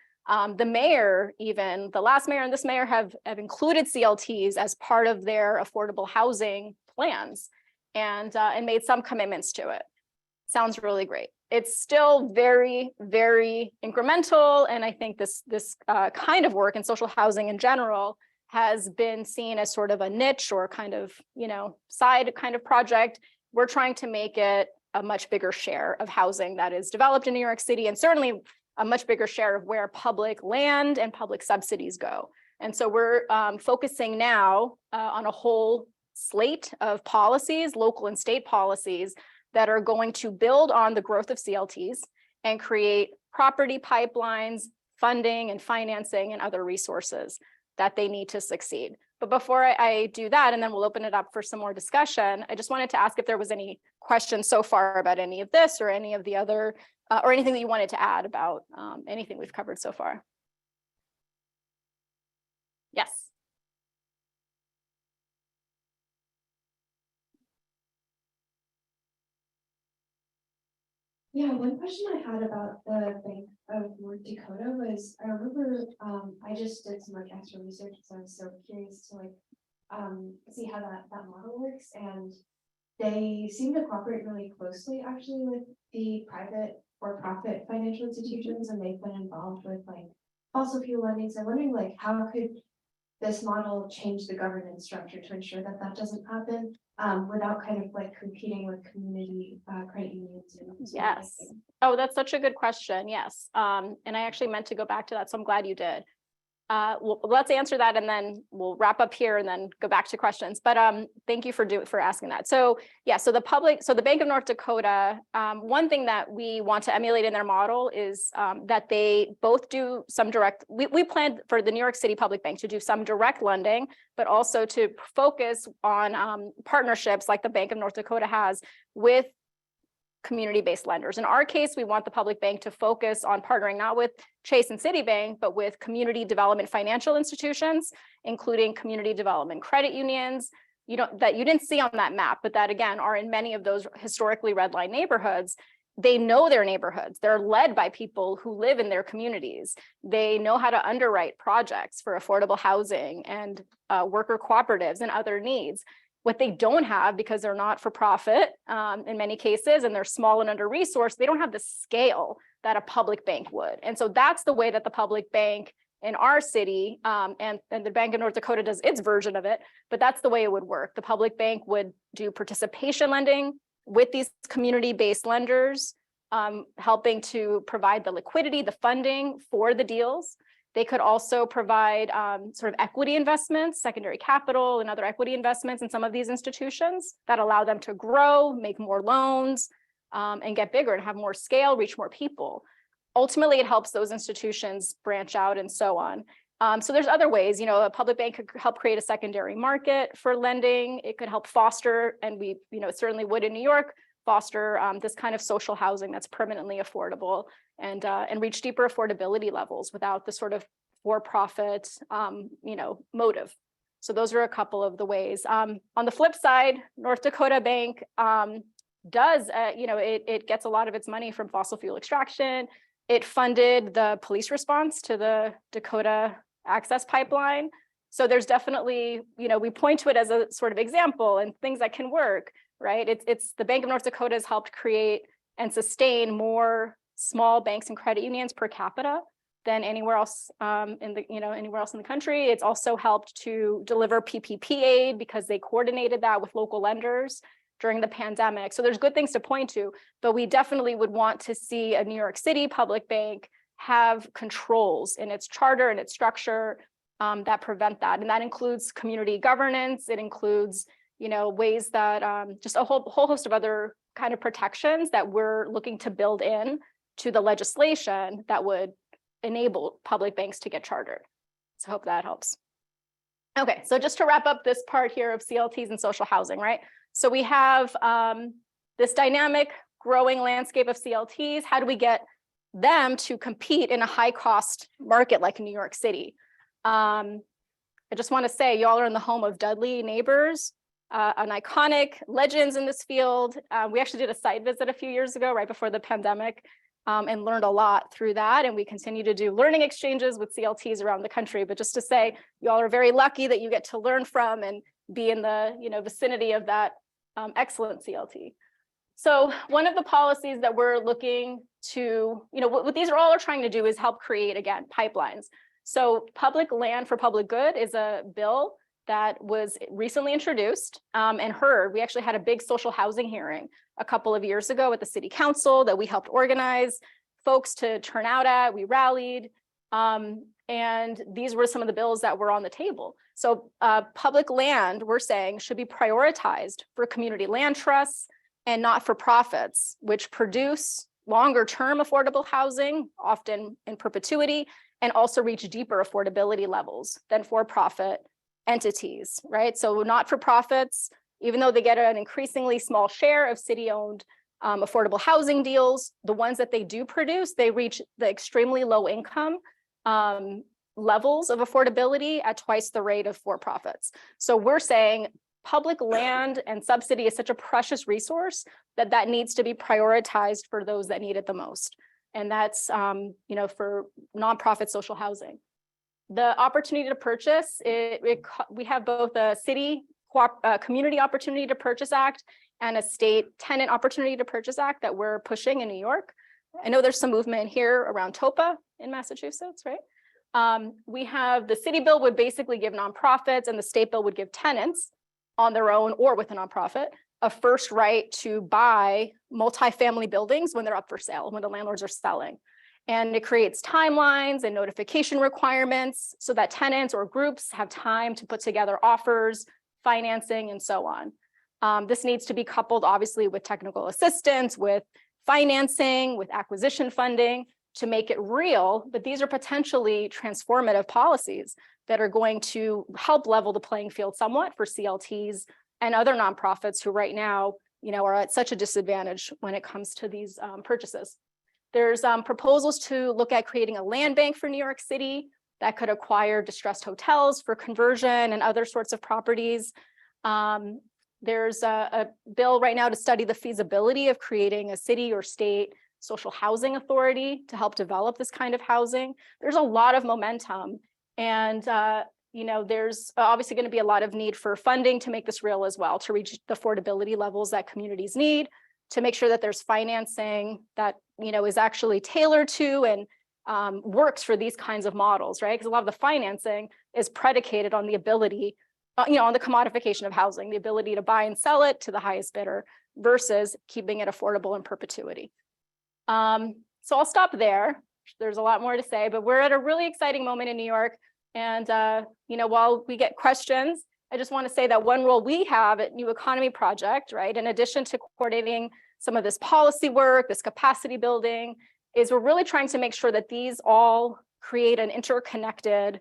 The mayor, even the last mayor and this mayor have included CLTs as part of their affordable housing plans and made some commitments to it. Sounds really great. It's still very, very incremental. And I think this kind of work in social housing in general has been seen as sort of a niche or kind of, side kind of project. We're trying to make it a much bigger share of housing that is developed in New York City, and certainly a much bigger share of where public land and public subsidies go. And so we're focusing now on a whole slate of policies, local and state policies, that are going to build on the growth of CLTs and create property pipelines, funding and financing and other resources that they need to succeed. But before I do that, and then we'll open it up for some more discussion, I just wanted to ask if there was any questions so far about any of this or any of the other, or anything that you wanted to add about anything we've covered so far. Yes. Yeah, one question I had about the Bank of North Dakota was, I remember, I just did some like extra research, so I was so curious to see how that model works, and they seem to cooperate really closely actually with the private for-profit financial institutions, and they've been involved with like fossil fuel lending. So I'm wondering how could this model change the governance structure to ensure that that doesn't happen without kind of competing with community credit unions? Yes. Oh, that's such a good question. Yes. And I actually meant to go back to that, so I'm glad you did. Well, let's answer that and then we'll wrap up here and then go back to questions. But thank you for asking that. So yeah, so the Bank of North Dakota, one thing that we want to emulate in their model is that they both do some direct, we planned for the New York City Public Bank to do some direct lending, but also to focus on partnerships like the Bank of North Dakota has with community-based lenders. In our case, we want the public bank to focus on partnering not with Chase and Citibank, but with community development financial institutions, including community development credit unions, that you didn't see on that map, but that again are in many of those historically red line neighborhoods. They know their neighborhoods. They're led by people who live in their communities. They know how to underwrite projects for affordable housing and worker cooperatives and other needs. What they don't have, because they're not for profit in many cases, and they're small and under-resourced, they don't have the scale that a public bank would. And so that's the way that the public bank in our city and the Bank of North Dakota does its version of it, but that's the way it would work. The public bank would do participation lending with these community-based lenders, helping to provide the liquidity, the funding for the deals. They could also provide sort of equity investments, secondary capital and other equity investments in some of these institutions that allow them to grow, make more loans, and get bigger and have more scale, reach more people. Ultimately, it helps those institutions branch out and so on. So there's other ways, a public bank could help create a secondary market for lending. It could help foster, and we, certainly would in New York, foster this kind of social housing that's permanently affordable and reach deeper affordability levels without the sort of for-profit, motive. So those are a couple of the ways. On the flip side, North Dakota Bank does, it gets a lot of its money from fossil fuel extraction. It funded the police response to the Dakota Access Pipeline. So there's definitely, we point to it as a sort of example and things that can work, right? It's the Bank of North Dakota has helped create and sustain more small banks and credit unions per capita than anywhere else anywhere else in the country. It's also helped to deliver PPP aid because they coordinated that with local lenders during the pandemic. So there's good things to point to, but we definitely would want to see a New York City public bank have controls in its charter and its structure that prevent that. And that includes community governance. It includes, ways that just a whole host of other kind of protections that we're looking to build in to the legislation that would enable public banks to get chartered. So I hope that helps. Okay, so just to wrap up this part here of CLTs and social housing, right? So we have this dynamic growing landscape of CLTs. How do we get them to compete in a high cost market like New York City. I just want to say y'all are in the home of Dudley Neighbors, an iconic legends in this field. We actually did a site visit a few years ago, right before the pandemic, and learned a lot through that. And we continue to do learning exchanges with CLTs around the country. But just to say, y'all are very lucky that you get to learn from and be in the vicinity of that excellent CLT. So one of the policies that we're looking to, what these are all trying to do is help create, again, pipelines. So public land for public good is a bill that was recently introduced and heard. We actually had a big social housing hearing a couple of years ago at the city council that we helped organize folks to turn out at. We rallied, and these were some of the bills that were on the table. So public land, we're saying, should be prioritized for community land trusts and not-for-profits, which produce longer-term affordable housing, often in perpetuity, and also reach deeper affordability levels than for-profit entities, right? So not-for-profits, even though they get an increasingly small share of city-owned affordable housing deals, the ones that they do produce, they reach the extremely low income levels of affordability at twice the rate of for-profits. So we're saying public land and subsidy is such a precious resource that needs to be prioritized for those that need it the most. And that's, for nonprofit social housing. The opportunity to purchase, we have both a city Community Opportunity to Purchase Act and a state Tenant Opportunity to Purchase Act that we're pushing in New York. I know there's some movement here around TOPA in Massachusetts, right? We have the city bill would basically give nonprofits, and the state bill would give tenants on their own or with a nonprofit a first right to buy multifamily buildings when they're up for sale, when the landlords are selling. And it creates timelines and notification requirements so that tenants or groups have time to put together offers, financing, and so on. This needs to be coupled, obviously, with technical assistance, with financing, with acquisition funding to make it real. But these are potentially transformative policies that are going to help level the playing field somewhat for CLTs and other nonprofits who right now, are at such a disadvantage when it comes to these purchases. There's proposals to look at creating a land bank for New York City that could acquire distressed hotels for conversion and other sorts of properties. There's a bill right now to study the feasibility of creating a city or state social housing authority to help develop this kind of housing. There's a lot of momentum, and there's obviously going to be a lot of need for funding to make this real as well, to reach the affordability levels that communities need, to make sure that there's financing that is actually tailored to and works for these kinds of models, right? Because a lot of the financing is predicated on the ability, on the commodification of housing, the ability to buy and sell it to the highest bidder versus keeping it affordable in perpetuity. So I'll stop there. There's a lot more to say, but we're at a really exciting moment in New York. And while we get questions, I just want to say that one role we have at New Economy Project, right, in addition to coordinating some of this policy work, this capacity building, is we're really trying to make sure that these all create an interconnected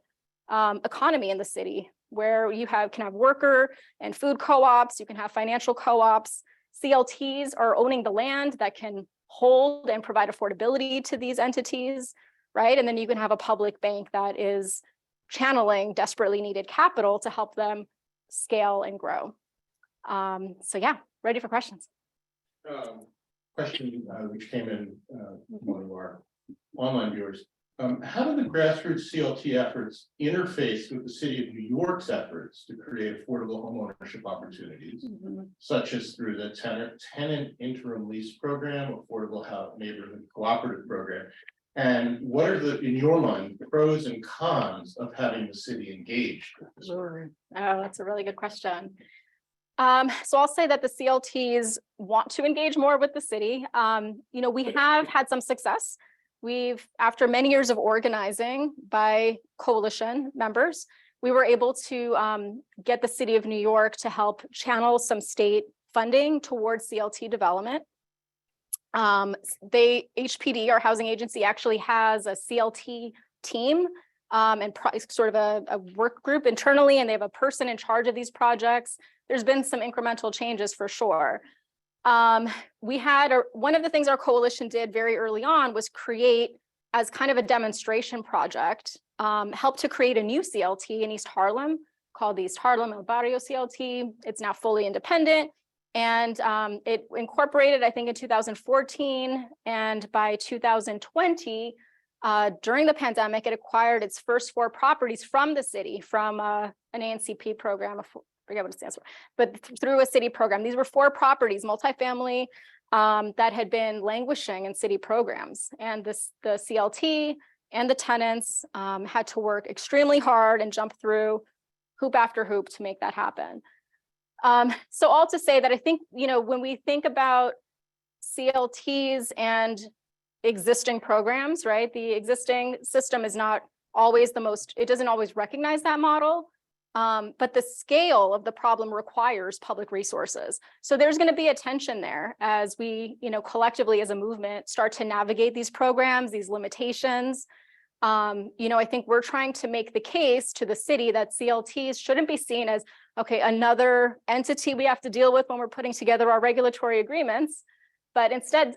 economy in the city, where you can have worker and food co-ops, you can have financial co-ops. CLTs are owning the land that can hold and provide affordability to these entities, right? And then you can have a public bank that is channeling desperately needed capital to help them scale and grow. So yeah, ready for questions. Question which came in one of our online viewers. How do the grassroots CLT efforts interface with the city of New York's efforts to create affordable homeownership opportunities, such as through the tenant interim lease program, affordable neighborhood cooperative program? And what are in your mind, the pros and cons of having the city engaged? Oh, that's a really good question. So I'll say that the CLTs want to engage more with the city. We have had some success. After many years of organizing by coalition members, we were able to get the city of New York to help channel some state funding towards CLT development. HPD, our housing agency, actually has a CLT team and sort of a work group internally, and they have a person in charge of these projects. There's been some incremental changes for sure. we had one of the things our coalition did very early on was create, as kind of a demonstration project, help to create a new CLT in East Harlem called the East Harlem El Barrio CLT. It's now fully independent, and it incorporated, I think, in 2014, and by 2020, during the pandemic, it acquired its first 4 properties from the city, from an ANCP program, I forget what it stands for, but through a city program. These were 4 properties, multifamily, that had been languishing in city programs. And the CLT and the tenants had to work extremely hard and jump through hoop after hoop to make that happen. So all to say that I think, when we think about CLTs and existing programs, right? The existing system is not always it doesn't always recognize that model, but the scale of the problem requires public resources. So there's going to be a tension there as we, collectively as a movement start to navigate these programs, these limitations. I think we're trying to make the case to the city that CLTs shouldn't be seen as, okay, another entity we have to deal with when we're putting together our regulatory agreements, but instead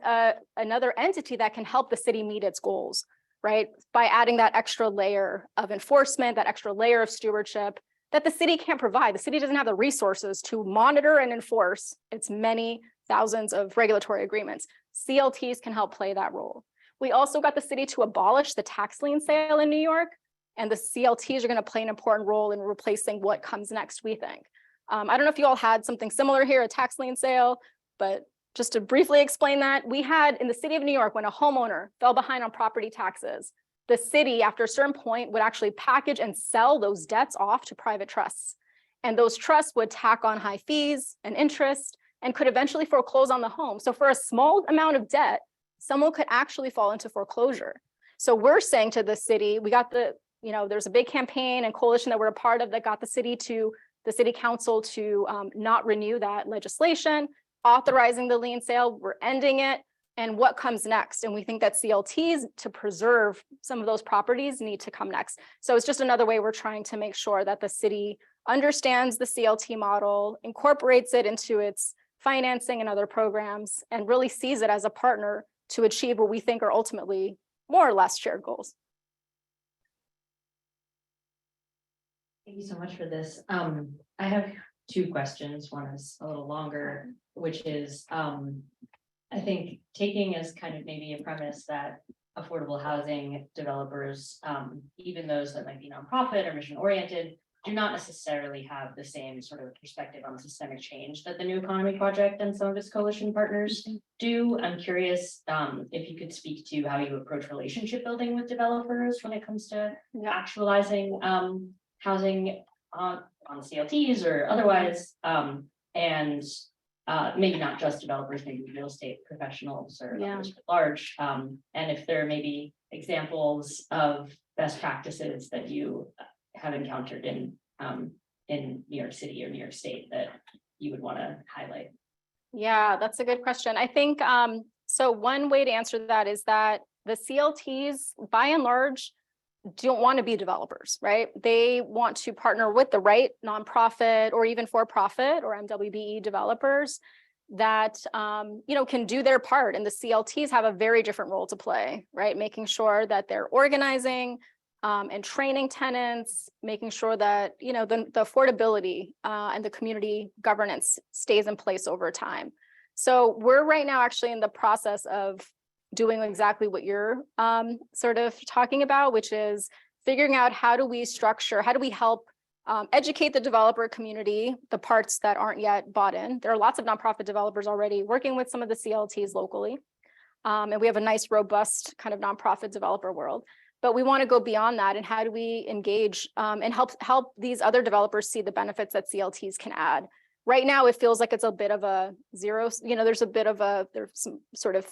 another entity that can help the city meet its goals, right? By adding that extra layer of enforcement, that extra layer of stewardship that the city can't provide. The city doesn't have the resources to monitor and enforce its many thousands of regulatory agreements. CLTs can help play that role. We also got the city to abolish the tax lien sale in New York, and the CLTs are going to play an important role in replacing what comes next, we think. I don't know if you all had something similar here, a tax lien sale, but just to briefly explain that, we had in the city of New York, when a homeowner fell behind on property taxes, the city, after a certain point, would actually package and sell those debts off to private trusts. And those trusts would tack on high fees and interest and could eventually foreclose on the home. So for a small amount of debt, someone could actually fall into foreclosure. So we're saying to the city, we got there's a big campaign and coalition that we're a part of that got the city council to not renew that legislation, authorizing the lien sale, we're ending it. And what comes next? And we think that CLTs to preserve some of those properties need to come next. So it's just another way we're trying to make sure that the city understands the CLT model, incorporates it into its financing and other programs, and really sees it as a partner to achieve what we think are ultimately more or less shared goals. Thank you so much for this. I have 2 questions. One is a little longer, which is, I think taking as kind of maybe a premise that affordable housing developers, even those that might be nonprofit or mission oriented, do not necessarily have the same sort of perspective on systemic change that the New Economy Project and some of its coalition partners do. I'm curious if you could speak to how you approach relationship building with developers when it comes to actualizing housing on CLTs or otherwise, and maybe not just developers, maybe real estate professionals or others at large. And if there are maybe examples of best practices that you have encountered in New York City or New York State that you would want to highlight. Yeah, that's a good question. I think, so one way to answer that is that the CLTs, by and large, don't want to be developers, right? They want to partner with the right nonprofit or even for-profit or MWBE developers that can do their part. And the CLTs have a very different role to play, right? Making sure that they're organizing and training tenants, making sure that the affordability and the community governance stays in place over time. So we're right now actually in the process of doing exactly what you're sort of talking about, which is figuring out how do we help educate the developer community, the parts that aren't yet bought in. There are lots of nonprofit developers already working with some of the CLTs locally. And we have a nice, robust kind of nonprofit developer world. But we want to go beyond that, and how do we engage and help these other developers see the benefits that CLTs can add? Right now, it feels like it's a bit of a zero, there's some sort of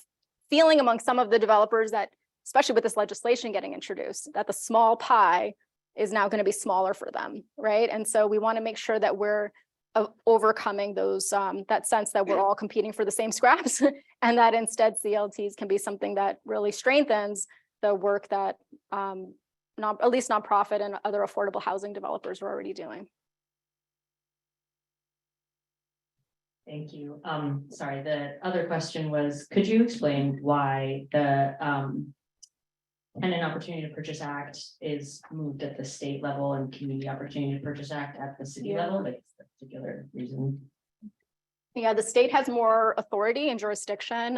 feeling among some of the developers that, especially with this legislation getting introduced, that the small pie is now going to be smaller for them, right? And so we want to make sure that we're overcoming those that sense that we're all competing for the same scraps, and that instead CLTs can be something that really strengthens the work that at least nonprofit and other affordable housing developers are already doing. Thank you. Sorry, the other question was, could you explain why the Tenant Opportunity to Purchase Act is moved at the state level and Community Opportunity to Purchase Act at the city level? Like, is there a particular reason? Yeah, the state has more authority and jurisdiction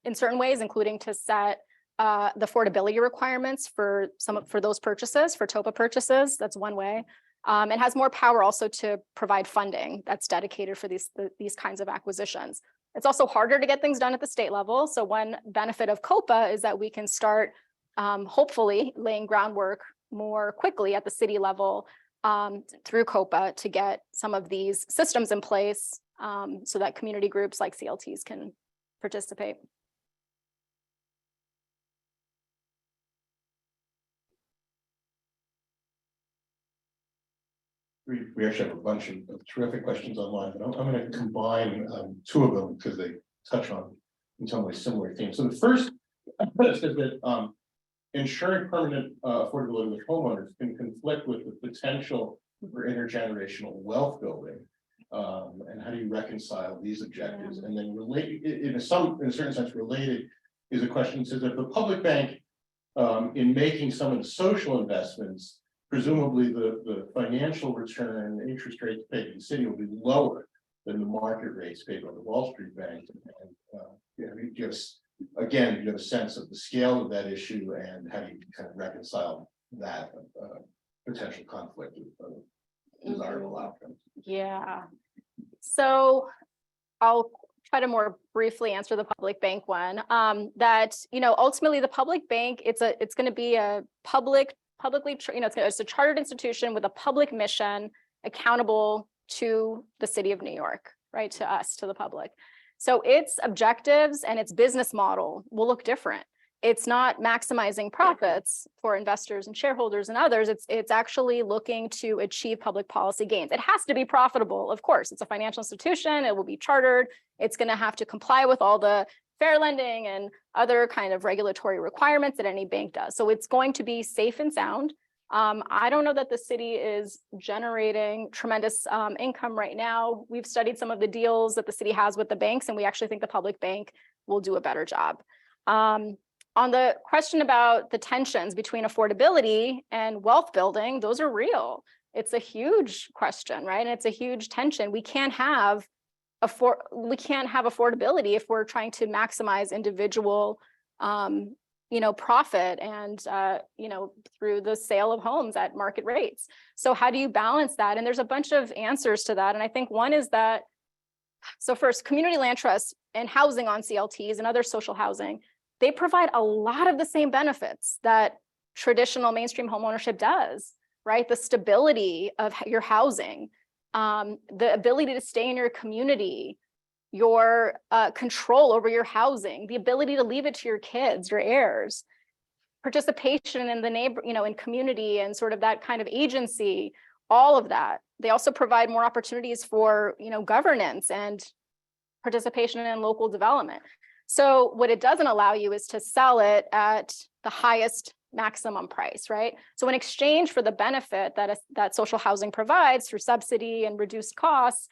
in certain ways, including to set the affordability requirements for those purchases, for TOPA purchases. That's one way. It has more power also to provide funding that's dedicated for these kinds of acquisitions. It's also harder to get things done at the state level. So one benefit of COPA is that we can start hopefully laying groundwork more quickly at the city level through COPA to get some of these systems in place so that community groups like CLTs can participate. We actually have a bunch of terrific questions online, but I'm going to combine two of them because they touch on in some ways similar themes. So the first says that ensuring permanent affordability with homeowners can conflict with the potential for intergenerational wealth building. And how do you reconcile these objectives? And then relate in a certain sense related is a question that says that the public bank in making some of the social investments, presumably the financial return interest rates paid to the city will be lower than the market rates paid by the Wall Street Bank. And you have a sense of the scale of that issue and how do you kind of reconcile that potential conflict with desirable outcomes? Yeah. So I'll try to more briefly answer the public bank one. That ultimately the public bank it's going to be a it's a chartered institution with a public mission, accountable to the city of New York, right? To us, to the public. So its objectives and its business model will look different. It's not maximizing profits for investors and shareholders and others. It's actually looking to achieve public policy gains. It has to be profitable, of course. It's a financial institution. It will be chartered. It's going to have to comply with all the fair lending and other kind of regulatory requirements that any bank does. So it's going to be safe and sound. I don't know that the city is generating tremendous income right now. We've studied some of the deals that the city has with the banks, and we actually think the public bank will do a better job. On the question about the tensions between affordability and wealth building, those are real. It's a huge question, right? And it's a huge tension. We can't have affordability if we're trying to maximize individual profit and through the sale of homes at market rates. So how do you balance that? And there's a bunch of answers to that. And I think one is that, so first, community land trusts and housing on CLTs and other social housing, they provide a lot of the same benefits that traditional mainstream homeownership does, right? The stability of your housing, the ability to stay in your community, your control over your housing, the ability to leave it to your kids, your heirs, participation in the in community and sort of that kind of agency, all of that. They also provide more opportunities for, governance and participation in local development. So what it doesn't allow you is to sell it at the highest maximum price, right? So in exchange for the benefit that social housing provides through subsidy and reduced costs,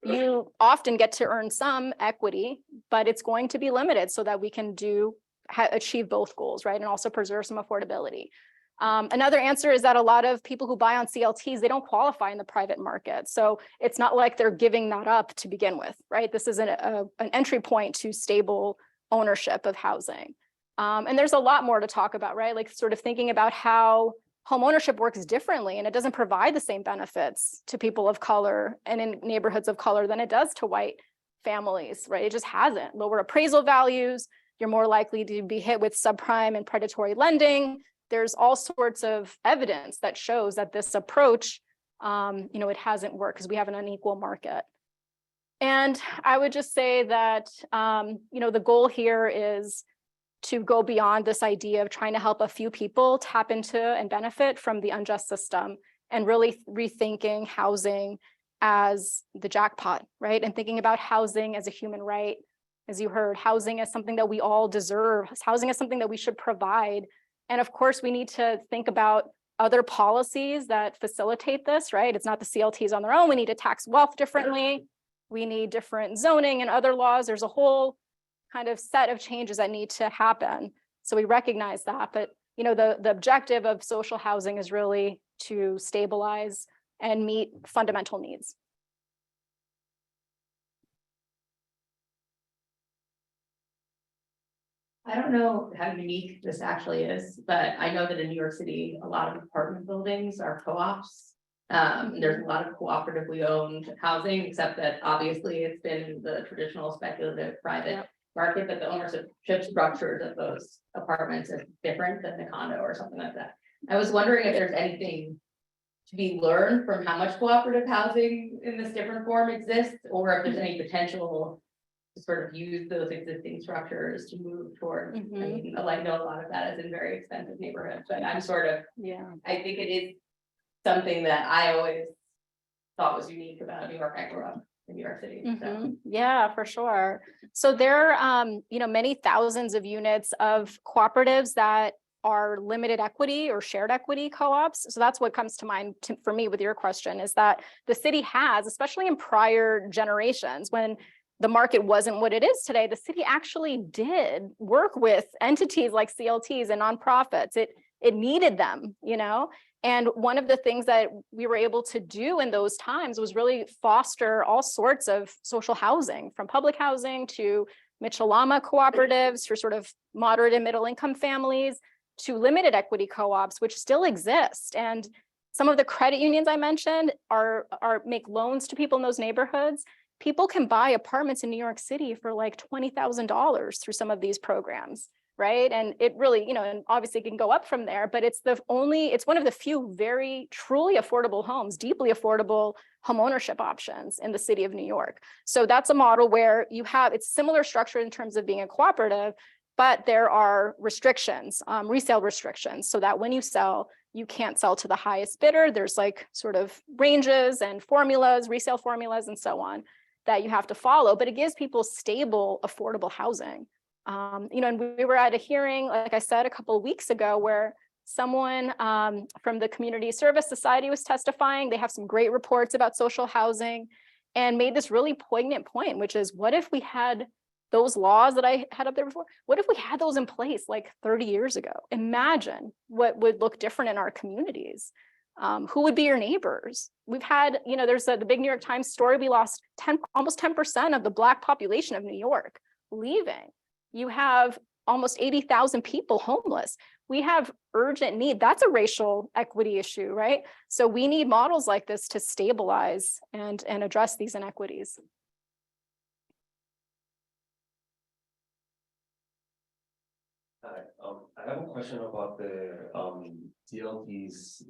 you often get to earn some equity, but it's going to be limited so that we can achieve both goals, right? And also preserve some affordability. Another answer is that a lot of people who buy on CLTs, they don't qualify in the private market. So it's not like they're giving that up to begin with, right? This is an entry point to stable ownership of housing. And there's a lot more to talk about, right? Like sort of thinking about how home ownership works differently, and it doesn't provide the same benefits to people of color and in neighborhoods of color than it does to white families, right? It just hasn't. Lower appraisal values, you're more likely to be hit with subprime and predatory lending. There's all sorts of evidence that shows that this approach, it hasn't worked because we have an unequal market. And I would just say that, the goal here is to go beyond this idea of trying to help a few people tap into and benefit from the unjust system and really rethinking housing as the jackpot, right? And thinking about housing as a human right. As you heard, housing is something that we all deserve. Housing is something that we should provide. And of course, we need to think about other policies that facilitate this, right? It's not the CLTs on their own. We need to tax wealth differently. We need different zoning and other laws. There's a whole kind of set of changes that need to happen. So we recognize that, but the objective of social housing is really to stabilize and meet fundamental needs. I don't know how unique this actually is, but I know that in New York City, a lot of apartment buildings are co-ops. There's a lot of cooperatively owned housing, except that obviously it's been the traditional speculative private market, but the ownership structures of those apartments is different than the condo or something like that. I was wondering if there's anything to be learned from how much cooperative housing in this different form exists, or if there's any potential to sort of use those existing structures to move toward. I mean, I know a lot of that is in very expensive neighborhoods, but I'm sort of, I think it is something that I always thought was unique about New York. I grew up in New York City. So. Yeah, for sure. So there are, many thousands of units of cooperatives that are limited equity or shared equity co-ops. So that's what comes to mind for me with your question, is that the city has, especially in prior generations, when the market wasn't what it is today, the city actually did work with entities like CLTs and nonprofits. It needed them, And one of the things that we were able to do in those times was really foster all sorts of social housing, from public housing to Mitchell-Lama cooperatives for sort of moderate and middle income families, to limited equity co-ops, which still exist. And some of the credit unions I mentioned are make loans to people in those neighborhoods. People can buy apartments in New York City for like $20,000 through some of these programs, right? And it really, and obviously it can go up from there, but it's one of the few very truly affordable homes, deeply affordable homeownership options in the city of New York. So that's a model where it's similar structure in terms of being a cooperative, but there are restrictions, resale restrictions, so that when you sell, you can't sell to the highest bidder. There's like sort of ranges and formulas, resale formulas, and so on that you have to follow, but it gives people stable, affordable housing. And we were at a hearing, like I said, a couple of weeks ago, where someone from the Community Service Society was testifying. They have some great reports about social housing and made this really poignant point, which is, what if we had those laws that I had up there before? What if we had those in place like 30 years ago? Imagine what would look different in our communities. Who would be your neighbors? We've had, there's the big New York Times story. We lost almost 10% of the Black population of New York leaving. You have almost 80,000 people homeless. We have urgent need. That's a racial equity issue, right? So we need models like this to stabilize and address these inequities. I have a question about the CLT's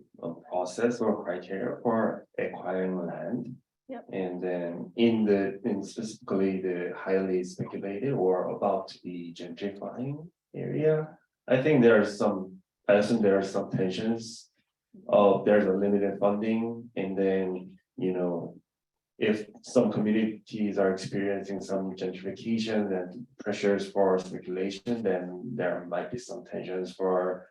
process or criteria for acquiring land. Yep. And then in specifically the highly speculated or about to be gentrifying area, I think there are some tensions. There's a limited funding, and then if some communities are experiencing some gentrification and pressures for speculation, then there might be some tensions for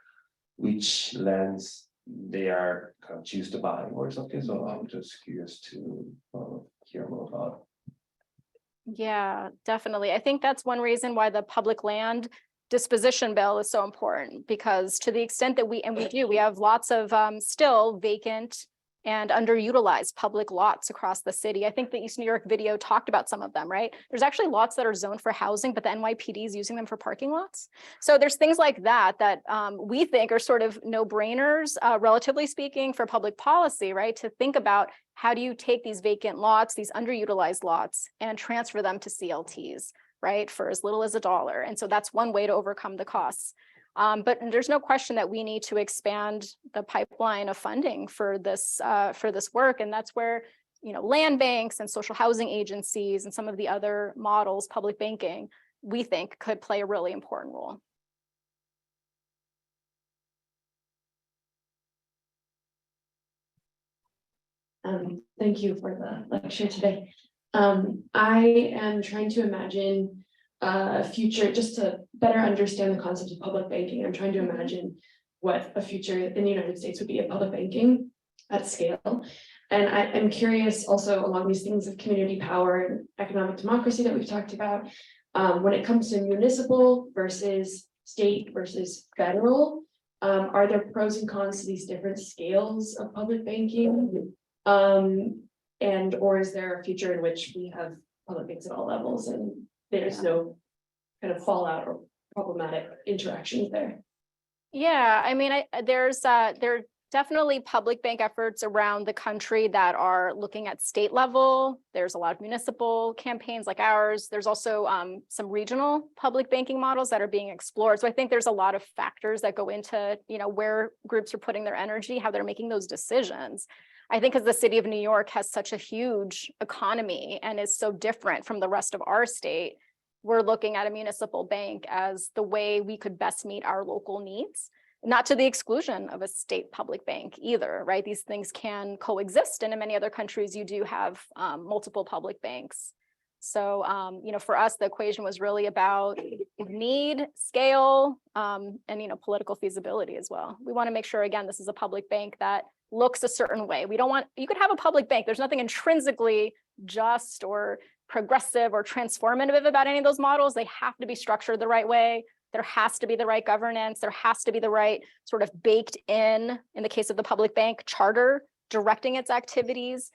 which lands they are kind of choose to buy or something. So I'm just curious to hear more about. Yeah, definitely. I think that's one reason why the public land disposition bill is so important, because to the extent that we have lots of still vacant and underutilized public lots across the city. I think the East New York video talked about some of them, right? There's actually lots that are zoned for housing, but the NYPD is using them for parking lots. So there's things like that we think are sort of no-brainers, relatively speaking, for public policy, right? To think about, how do you take these vacant lots, these underutilized lots, and transfer them to CLTs, right? For as little as $1. And so that's one way to overcome the costs. But there's no question that we need to expand the pipeline of funding for this work. And that's where, land banks and social housing agencies and some of the other models, public banking, we think could play a really important role. Thank you for the lecture today. I am trying to imagine a future, just to better understand the concept of public banking. I'm trying to imagine what a future in the United States would be of public banking at scale. And I'm curious also along these things of community power and economic democracy that we've talked about, when it comes to municipal versus state versus federal, are there pros and cons to these different scales of public banking? And or is there a future in which we have public banks at all levels and there's no kind of fallout or problematic interactions there? Yeah, I mean, there are definitely public bank efforts around the country that are looking at state level. There's a lot of municipal campaigns like ours. There's also some regional public banking models that are being explored. So I think there's a lot of factors that go into, where groups are putting their energy, how they're making those decisions. I think because the city of New York has such a huge economy and is so different from the rest of our state, we're looking at a municipal bank as the way we could best meet our local needs, not to the exclusion of a state public bank either, right? These things can coexist, and in many other countries, you do have multiple public banks. So, for us, the equation was really about need, scale, and, political feasibility as well. We want to make sure, again, this is a public bank that looks a certain way. You could have a public bank. There's nothing intrinsically just or progressive or transformative about any of those models. They have to be structured the right way. There has to be the right governance. There has to be the right sort of baked in the case of the public bank, charter directing its activities.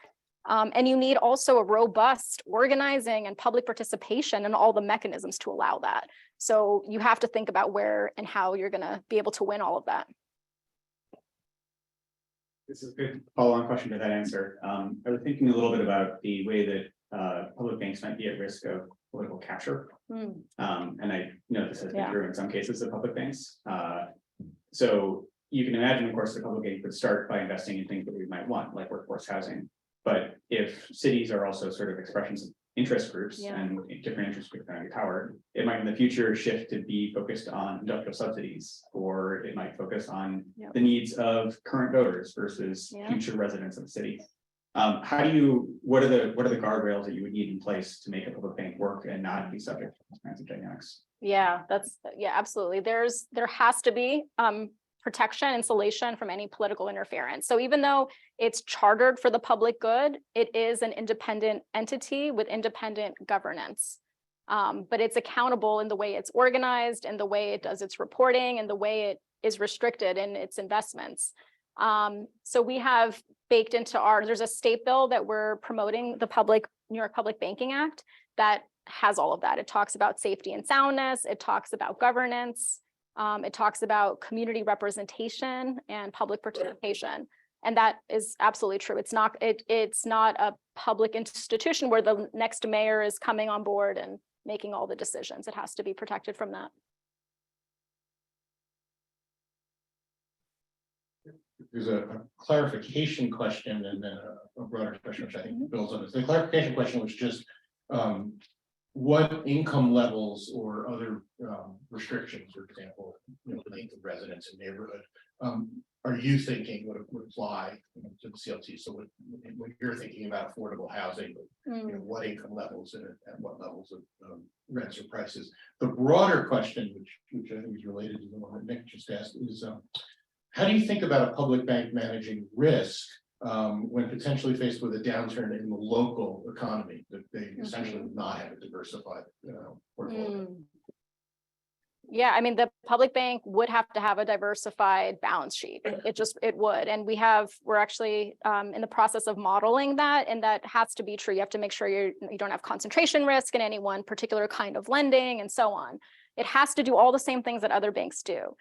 And you need also a robust organizing and public participation and all the mechanisms to allow that. So you have to think about where and how you're going to be able to win all of that. This is a good follow-on question to that answer. I was thinking a little bit about the way that public banks might be at risk of political capture. And I know this has been true in some cases of public banks. So you can imagine, of course, the public bank would start by investing in things that we might want, like workforce housing. But if cities are also sort of expressions of interest groups and different interest groups are power, it might in the future shift to be focused on industrial subsidies, or it might focus on the needs of current voters versus future residents of the city. What are the guardrails that you would need in place to make a public bank work and not be subject to those kinds of dynamics? Yeah, absolutely. There has to be protection, insulation from any political interference. So even though it's chartered for the public good, it is an independent entity with independent governance. But it's accountable in the way it's organized and the way it does its reporting and the way it is restricted in its investments. So we have baked into there's a state bill that we're promoting, the New York Public Banking Act, that has all of that. It talks about safety and soundness. It talks about governance. It talks about community representation and public participation. And that is absolutely true. It's not a public institution where the next mayor is coming on board and making all the decisions. It has to be protected from that. There's a clarification question and then a broader question, which I think builds on this. The clarification question was just what income levels or other restrictions, for example, the length of residence in neighborhood, are you thinking would apply to the CLT? So when you're thinking about affordable housing, what income levels and at what levels of rents or prices? The broader question, which I think is related to the one that Nick just asked, is how do you think about a public bank managing risk when potentially faced with a downturn in the local economy that they essentially would not have a diversified portfolio? Yeah, I mean, the public bank would have to have a diversified balance sheet. It would. And we're actually in the process of modeling that, and that has to be true. You have to make sure you don't have concentration risk in any one particular kind of lending and so on. It has to do all the same things that other banks do.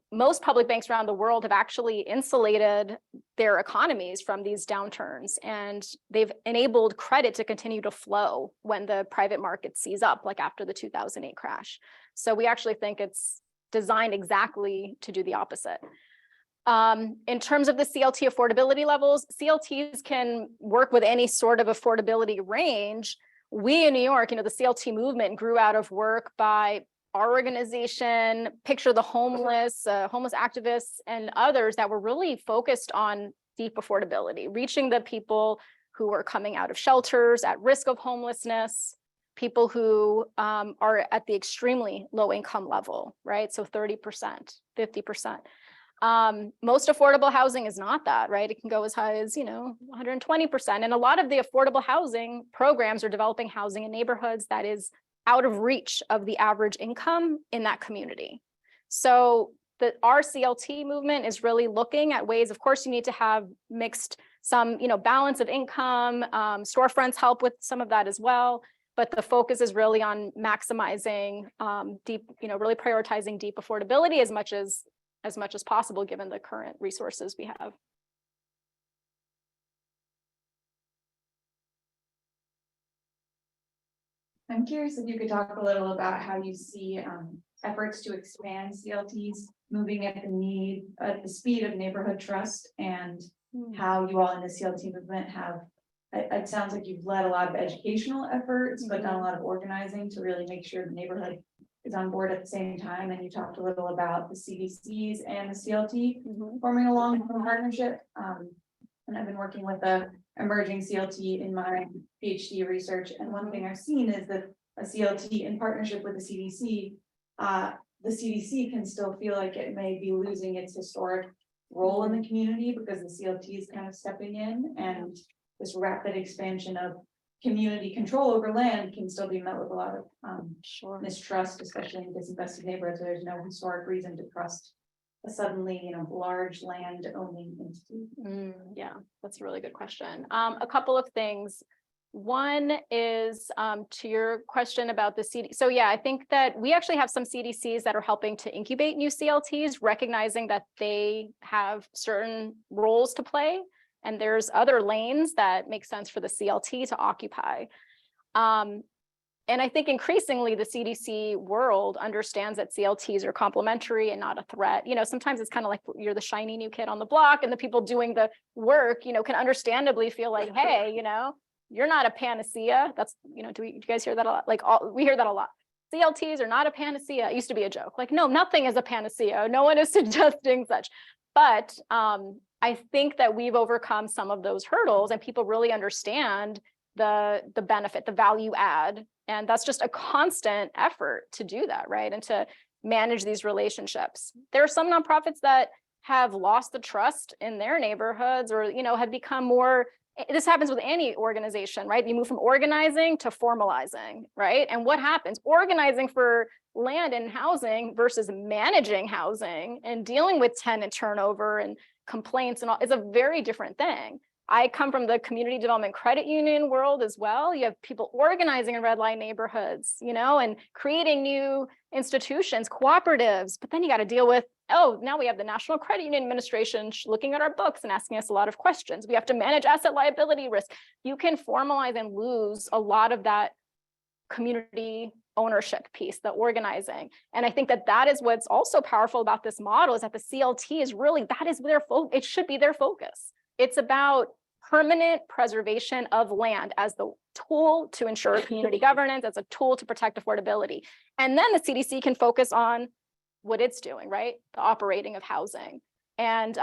Most public banks around the world have actually insulated their economies from these downturns, and they've enabled credit to continue to flow when the private market sees up, like after the 2008 crash. So we actually think it's designed exactly to do the opposite. In terms of the CLT affordability levels, CLTs can work with any sort of affordability range. We in New York, the CLT movement grew out of work by our organization, Picture the Homeless, homeless activists, and others that were really focused on deep affordability, reaching the people who are coming out of shelters, at risk of homelessness, people who are at the extremely low income level, right? So 30%, 50%. Most affordable housing is not that, right? It can go as high as, 120%. And a lot of the affordable housing programs are developing housing in neighborhoods that is out of reach of the average income in that community. So our CLT movement is really looking at ways, of course, you need to have mixed some, balance of income, storefronts help with some of that as well. But the focus is really on maximizing deep, really prioritizing deep affordability as much as possible, given the current resources we have. I'm curious if you could talk a little about how you see efforts to expand CLTs moving at the speed of neighborhood trust, and how you all in the CLT movement have, it sounds like you've led a lot of educational efforts, but done a lot of organizing to really make sure the neighborhood is on board at the same time. And you talked a little about the CDCs and the CLT forming a long-term partnership. And I've been working with the emerging CLT in my PhD research. And one thing I've seen is that a CLT in partnership with the CDC can still feel like it may be losing its historic role in the community, because the CLT is kind of stepping in, and this rapid expansion of community control over land can still be met with a lot of mistrust, especially in disinvested neighborhoods. There's no historic reason to trust a suddenly, large land owning entity. Yeah, that's a really good question. A couple of things. One is to your question about the CDC. So yeah, I think that we actually have some CDCs that are helping to incubate new CLTs, recognizing that they have certain roles to play. And there's other lanes that make sense for the CLT to occupy. And I think increasingly the CDC world understands that CLTs are complementary and not a threat. Sometimes it's kind of like you're the shiny new kid on the block, and the people doing the work, can understandably feel like, hey, you're not a panacea. That's, do you guys hear that a lot? Like we hear that a lot. CLTs are not a panacea. It used to be a joke. Like, no, nothing is a panacea. No one is suggesting such. But I think that we've overcome some of those hurdles, and people really understand the benefit, the value add. And that's just a constant effort to do that, right? And to manage these relationships. There are some nonprofits that have lost the trust in their neighborhoods, or, have become more, this happens with any organization, right? You move from organizing to formalizing, right? And what happens? Organizing for land and housing versus managing housing and dealing with tenant turnover and complaints and all is a very different thing. I come from the community development credit union world as well. You have people organizing in red line neighborhoods, and creating new institutions, cooperatives, but then you got to deal with, now we have the National Credit Union Administration looking at our books and asking us a lot of questions. We have to manage asset liability risk. You can formalize and lose a lot of that community ownership piece, the organizing. And I think that is what's also powerful about this model, is that the CLT is really, that is their focus. It should be their focus. It's about permanent preservation of land as the tool to ensure community governance, as a tool to protect affordability. And then the CDC can focus on what it's doing, right? The operating of housing. And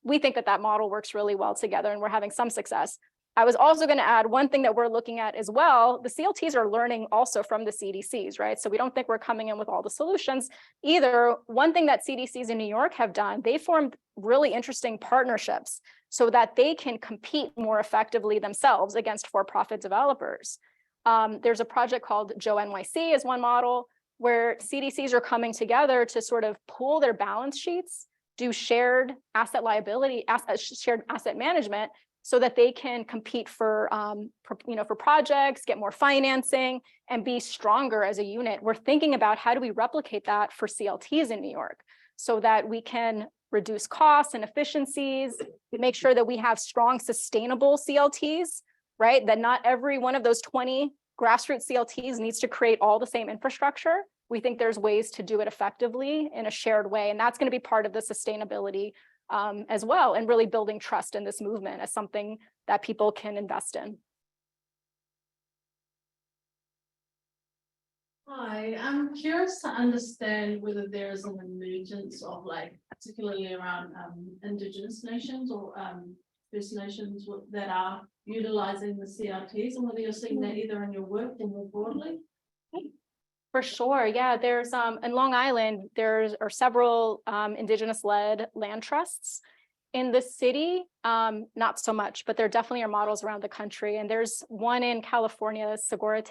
we think that model works really well together, and we're having some success. I was also going to add one thing that we're looking at as well. The CLTs are learning also from the CDCs, right? So we don't think we're coming in with all the solutions either. One thing that CDCs in New York have done, they formed really interesting partnerships so that they can compete more effectively themselves against for-profit developers. There's a project called Joe NYC is one model where CDCs are coming together to sort of pool their balance sheets, do shared asset liability, shared asset management, so that they can compete for projects, get more financing, and be stronger as a unit. We're thinking about how do we replicate that for CLTs in New York, so that we can reduce costs and efficiencies, make sure that we have strong, sustainable CLTs, right? That not every one of those 20 grassroots CLTs needs to create all the same infrastructure. We think there's ways to do it effectively in a shared way, and that's going to be part of the sustainability as well, and really building trust in this movement as something that people can invest in. Hi, I'm curious to understand whether there is an emergence of, particularly around Indigenous nations or First Nations that are utilizing the CLTs, and whether you're seeing that either in your work or more broadly. For sure, yeah, there's in Long Island, are several indigenous-led land trusts. In the city, not so much, but there definitely are models around the country. And there's one in California, Segurate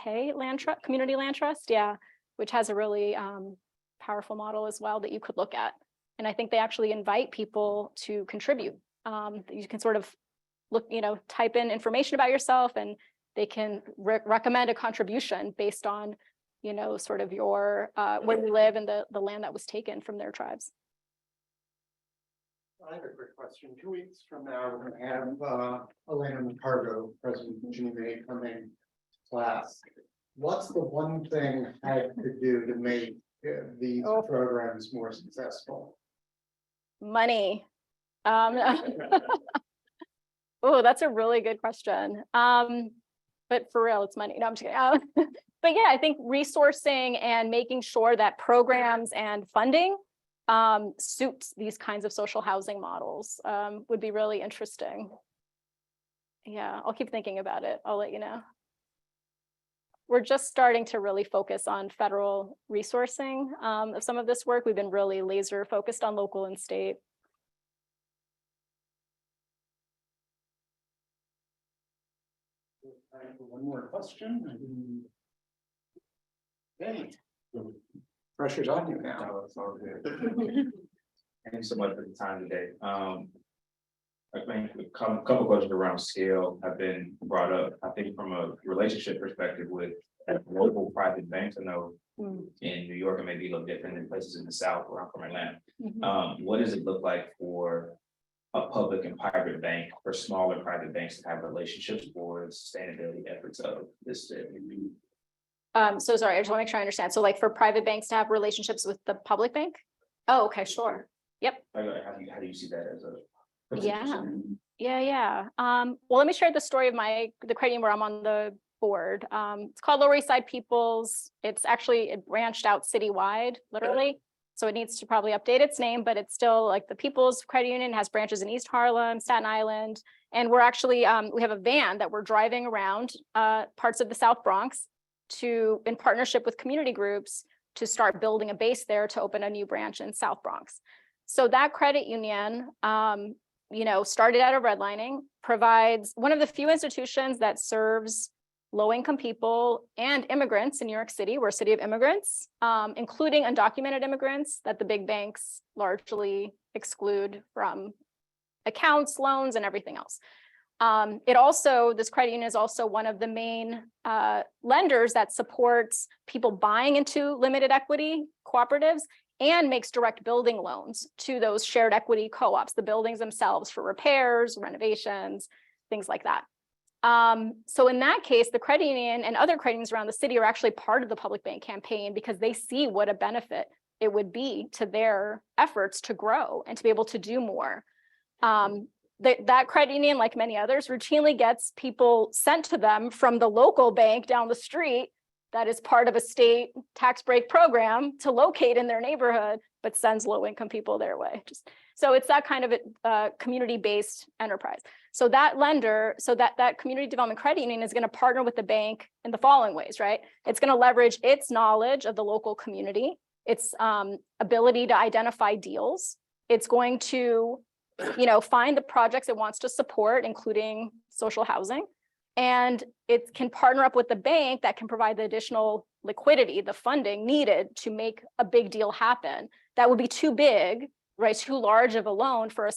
Community Land Trust, yeah, which has a really powerful model as well that you could look at. And I think they actually invite people to contribute. You can sort of look, type in information about yourself, and they can recommend a contribution based on, sort of your where you live and the land that was taken from their tribes. I have a quick question. 2 weeks from now, we're going to have Elena Cargo, President Ginny May, coming to class. What's the one thing I could do to make these programs more successful? Money. Oh, that's a really good question. But for real, it's money. No, I'm just kidding. But yeah, I think resourcing and making sure that programs and funding suits these kinds of social housing models would be really interesting. Yeah, I'll keep thinking about it. I'll let you know. We're just starting to really focus on federal resourcing of some of this work. We've been really laser focused on local and state. Time for one more question. Hey, pressure's on you now. No, it's all good. Thank you so much for the time today. I think a couple questions around scale have been brought up. I think from a relationship perspective with local private banks, I know in New York it may be a little different than places in the South where I'm from Atlanta. What does it look like for a public and private bank, for smaller private banks to have relationships for the sustainability efforts of this city? So sorry, I just want to make sure I understand. So like for private banks to have relationships with the public bank? Oh, okay, sure. Yep. How do you see that as a? Yeah. Well, let me share the story of the credit union where I'm on the board. It's called Lower East Side People's. It branched out citywide, literally. So it needs to probably update its name, but it's still like the People's Credit Union, has branches in East Harlem, Staten Island. And we're actually, we have a van that we're driving around parts of the South Bronx in partnership with community groups to start building a base there to open a new branch in South Bronx. So that credit union, started out of redlining, provides one of the few institutions that serves low-income people and immigrants in New York City. We're a city of immigrants, including undocumented immigrants that the big banks largely exclude from accounts, loans, and everything else. This credit union is also one of the main lenders that supports people buying into limited equity cooperatives and makes direct building loans to those shared equity co-ops, the buildings themselves for repairs, renovations, things like that. So in that case, the credit union and other credit unions around the city are actually part of the public bank campaign because they see what a benefit it would be to their efforts to grow and to be able to do more. That credit union, like many others, routinely gets people sent to them from the local bank down the street that is part of a state tax break program to locate in their neighborhood, but sends low-income people their way. So it's that kind of a community-based enterprise. So that lender, that community development credit union is going to partner with the bank in the following ways, right? It's going to leverage its knowledge of the local community, its ability to identify deals. It's going to, find the projects it wants to support, including social housing. And it can partner up with the bank that can provide the additional liquidity, the funding needed to make a big deal happen. That would be too big, right? Too large of a loan for a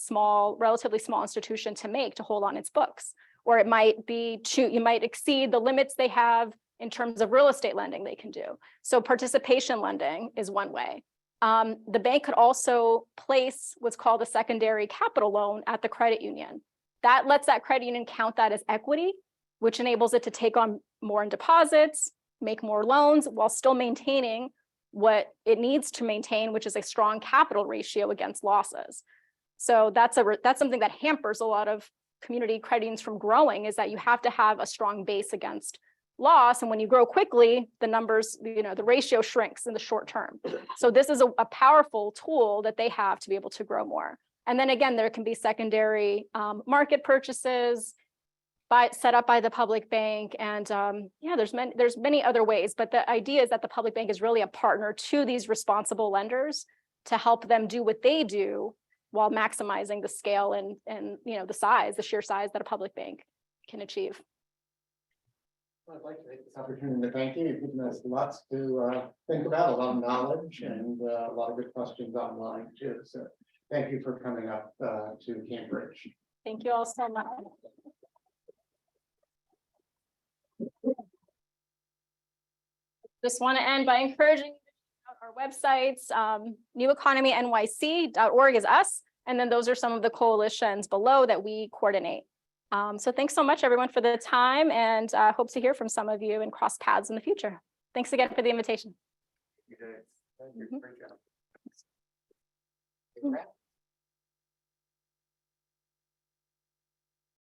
relatively small institution to hold on its books. Or it might be you might exceed the limits they have in terms of real estate lending they can do. So participation lending is one way. The bank could also place what's called a secondary capital loan at the credit union. That lets that credit union count that as equity, which enables it to take on more in deposits, make more loans, while still maintaining what it needs to maintain, which is a strong capital ratio against losses. So that's something that hampers a lot of community credit unions from growing, is that you have to have a strong base against loss. And when you grow quickly, the numbers, the ratio shrinks in the short term. So this is a powerful tool that they have to be able to grow more. And then again, there can be secondary market purchases, set up by the public bank. And yeah, there's many other ways, but the idea is that the public bank is really a partner to these responsible lenders to help them do what they do while maximizing the scale and the sheer size that a public bank can achieve. I'd like to take this opportunity to thank you. You've given us lots to think about, a lot of knowledge and a lot of good questions online too. So thank you for coming up to Cambridge. Thank you all so much. Just want to end by encouraging you to check out our websites. neweconomynyc.org is us. And then those are some of the coalitions below that we coordinate. So thanks so much, everyone, for the time, and hope to hear from some of you and cross paths in the future. Thanks again for the invitation. Thank you. Great job.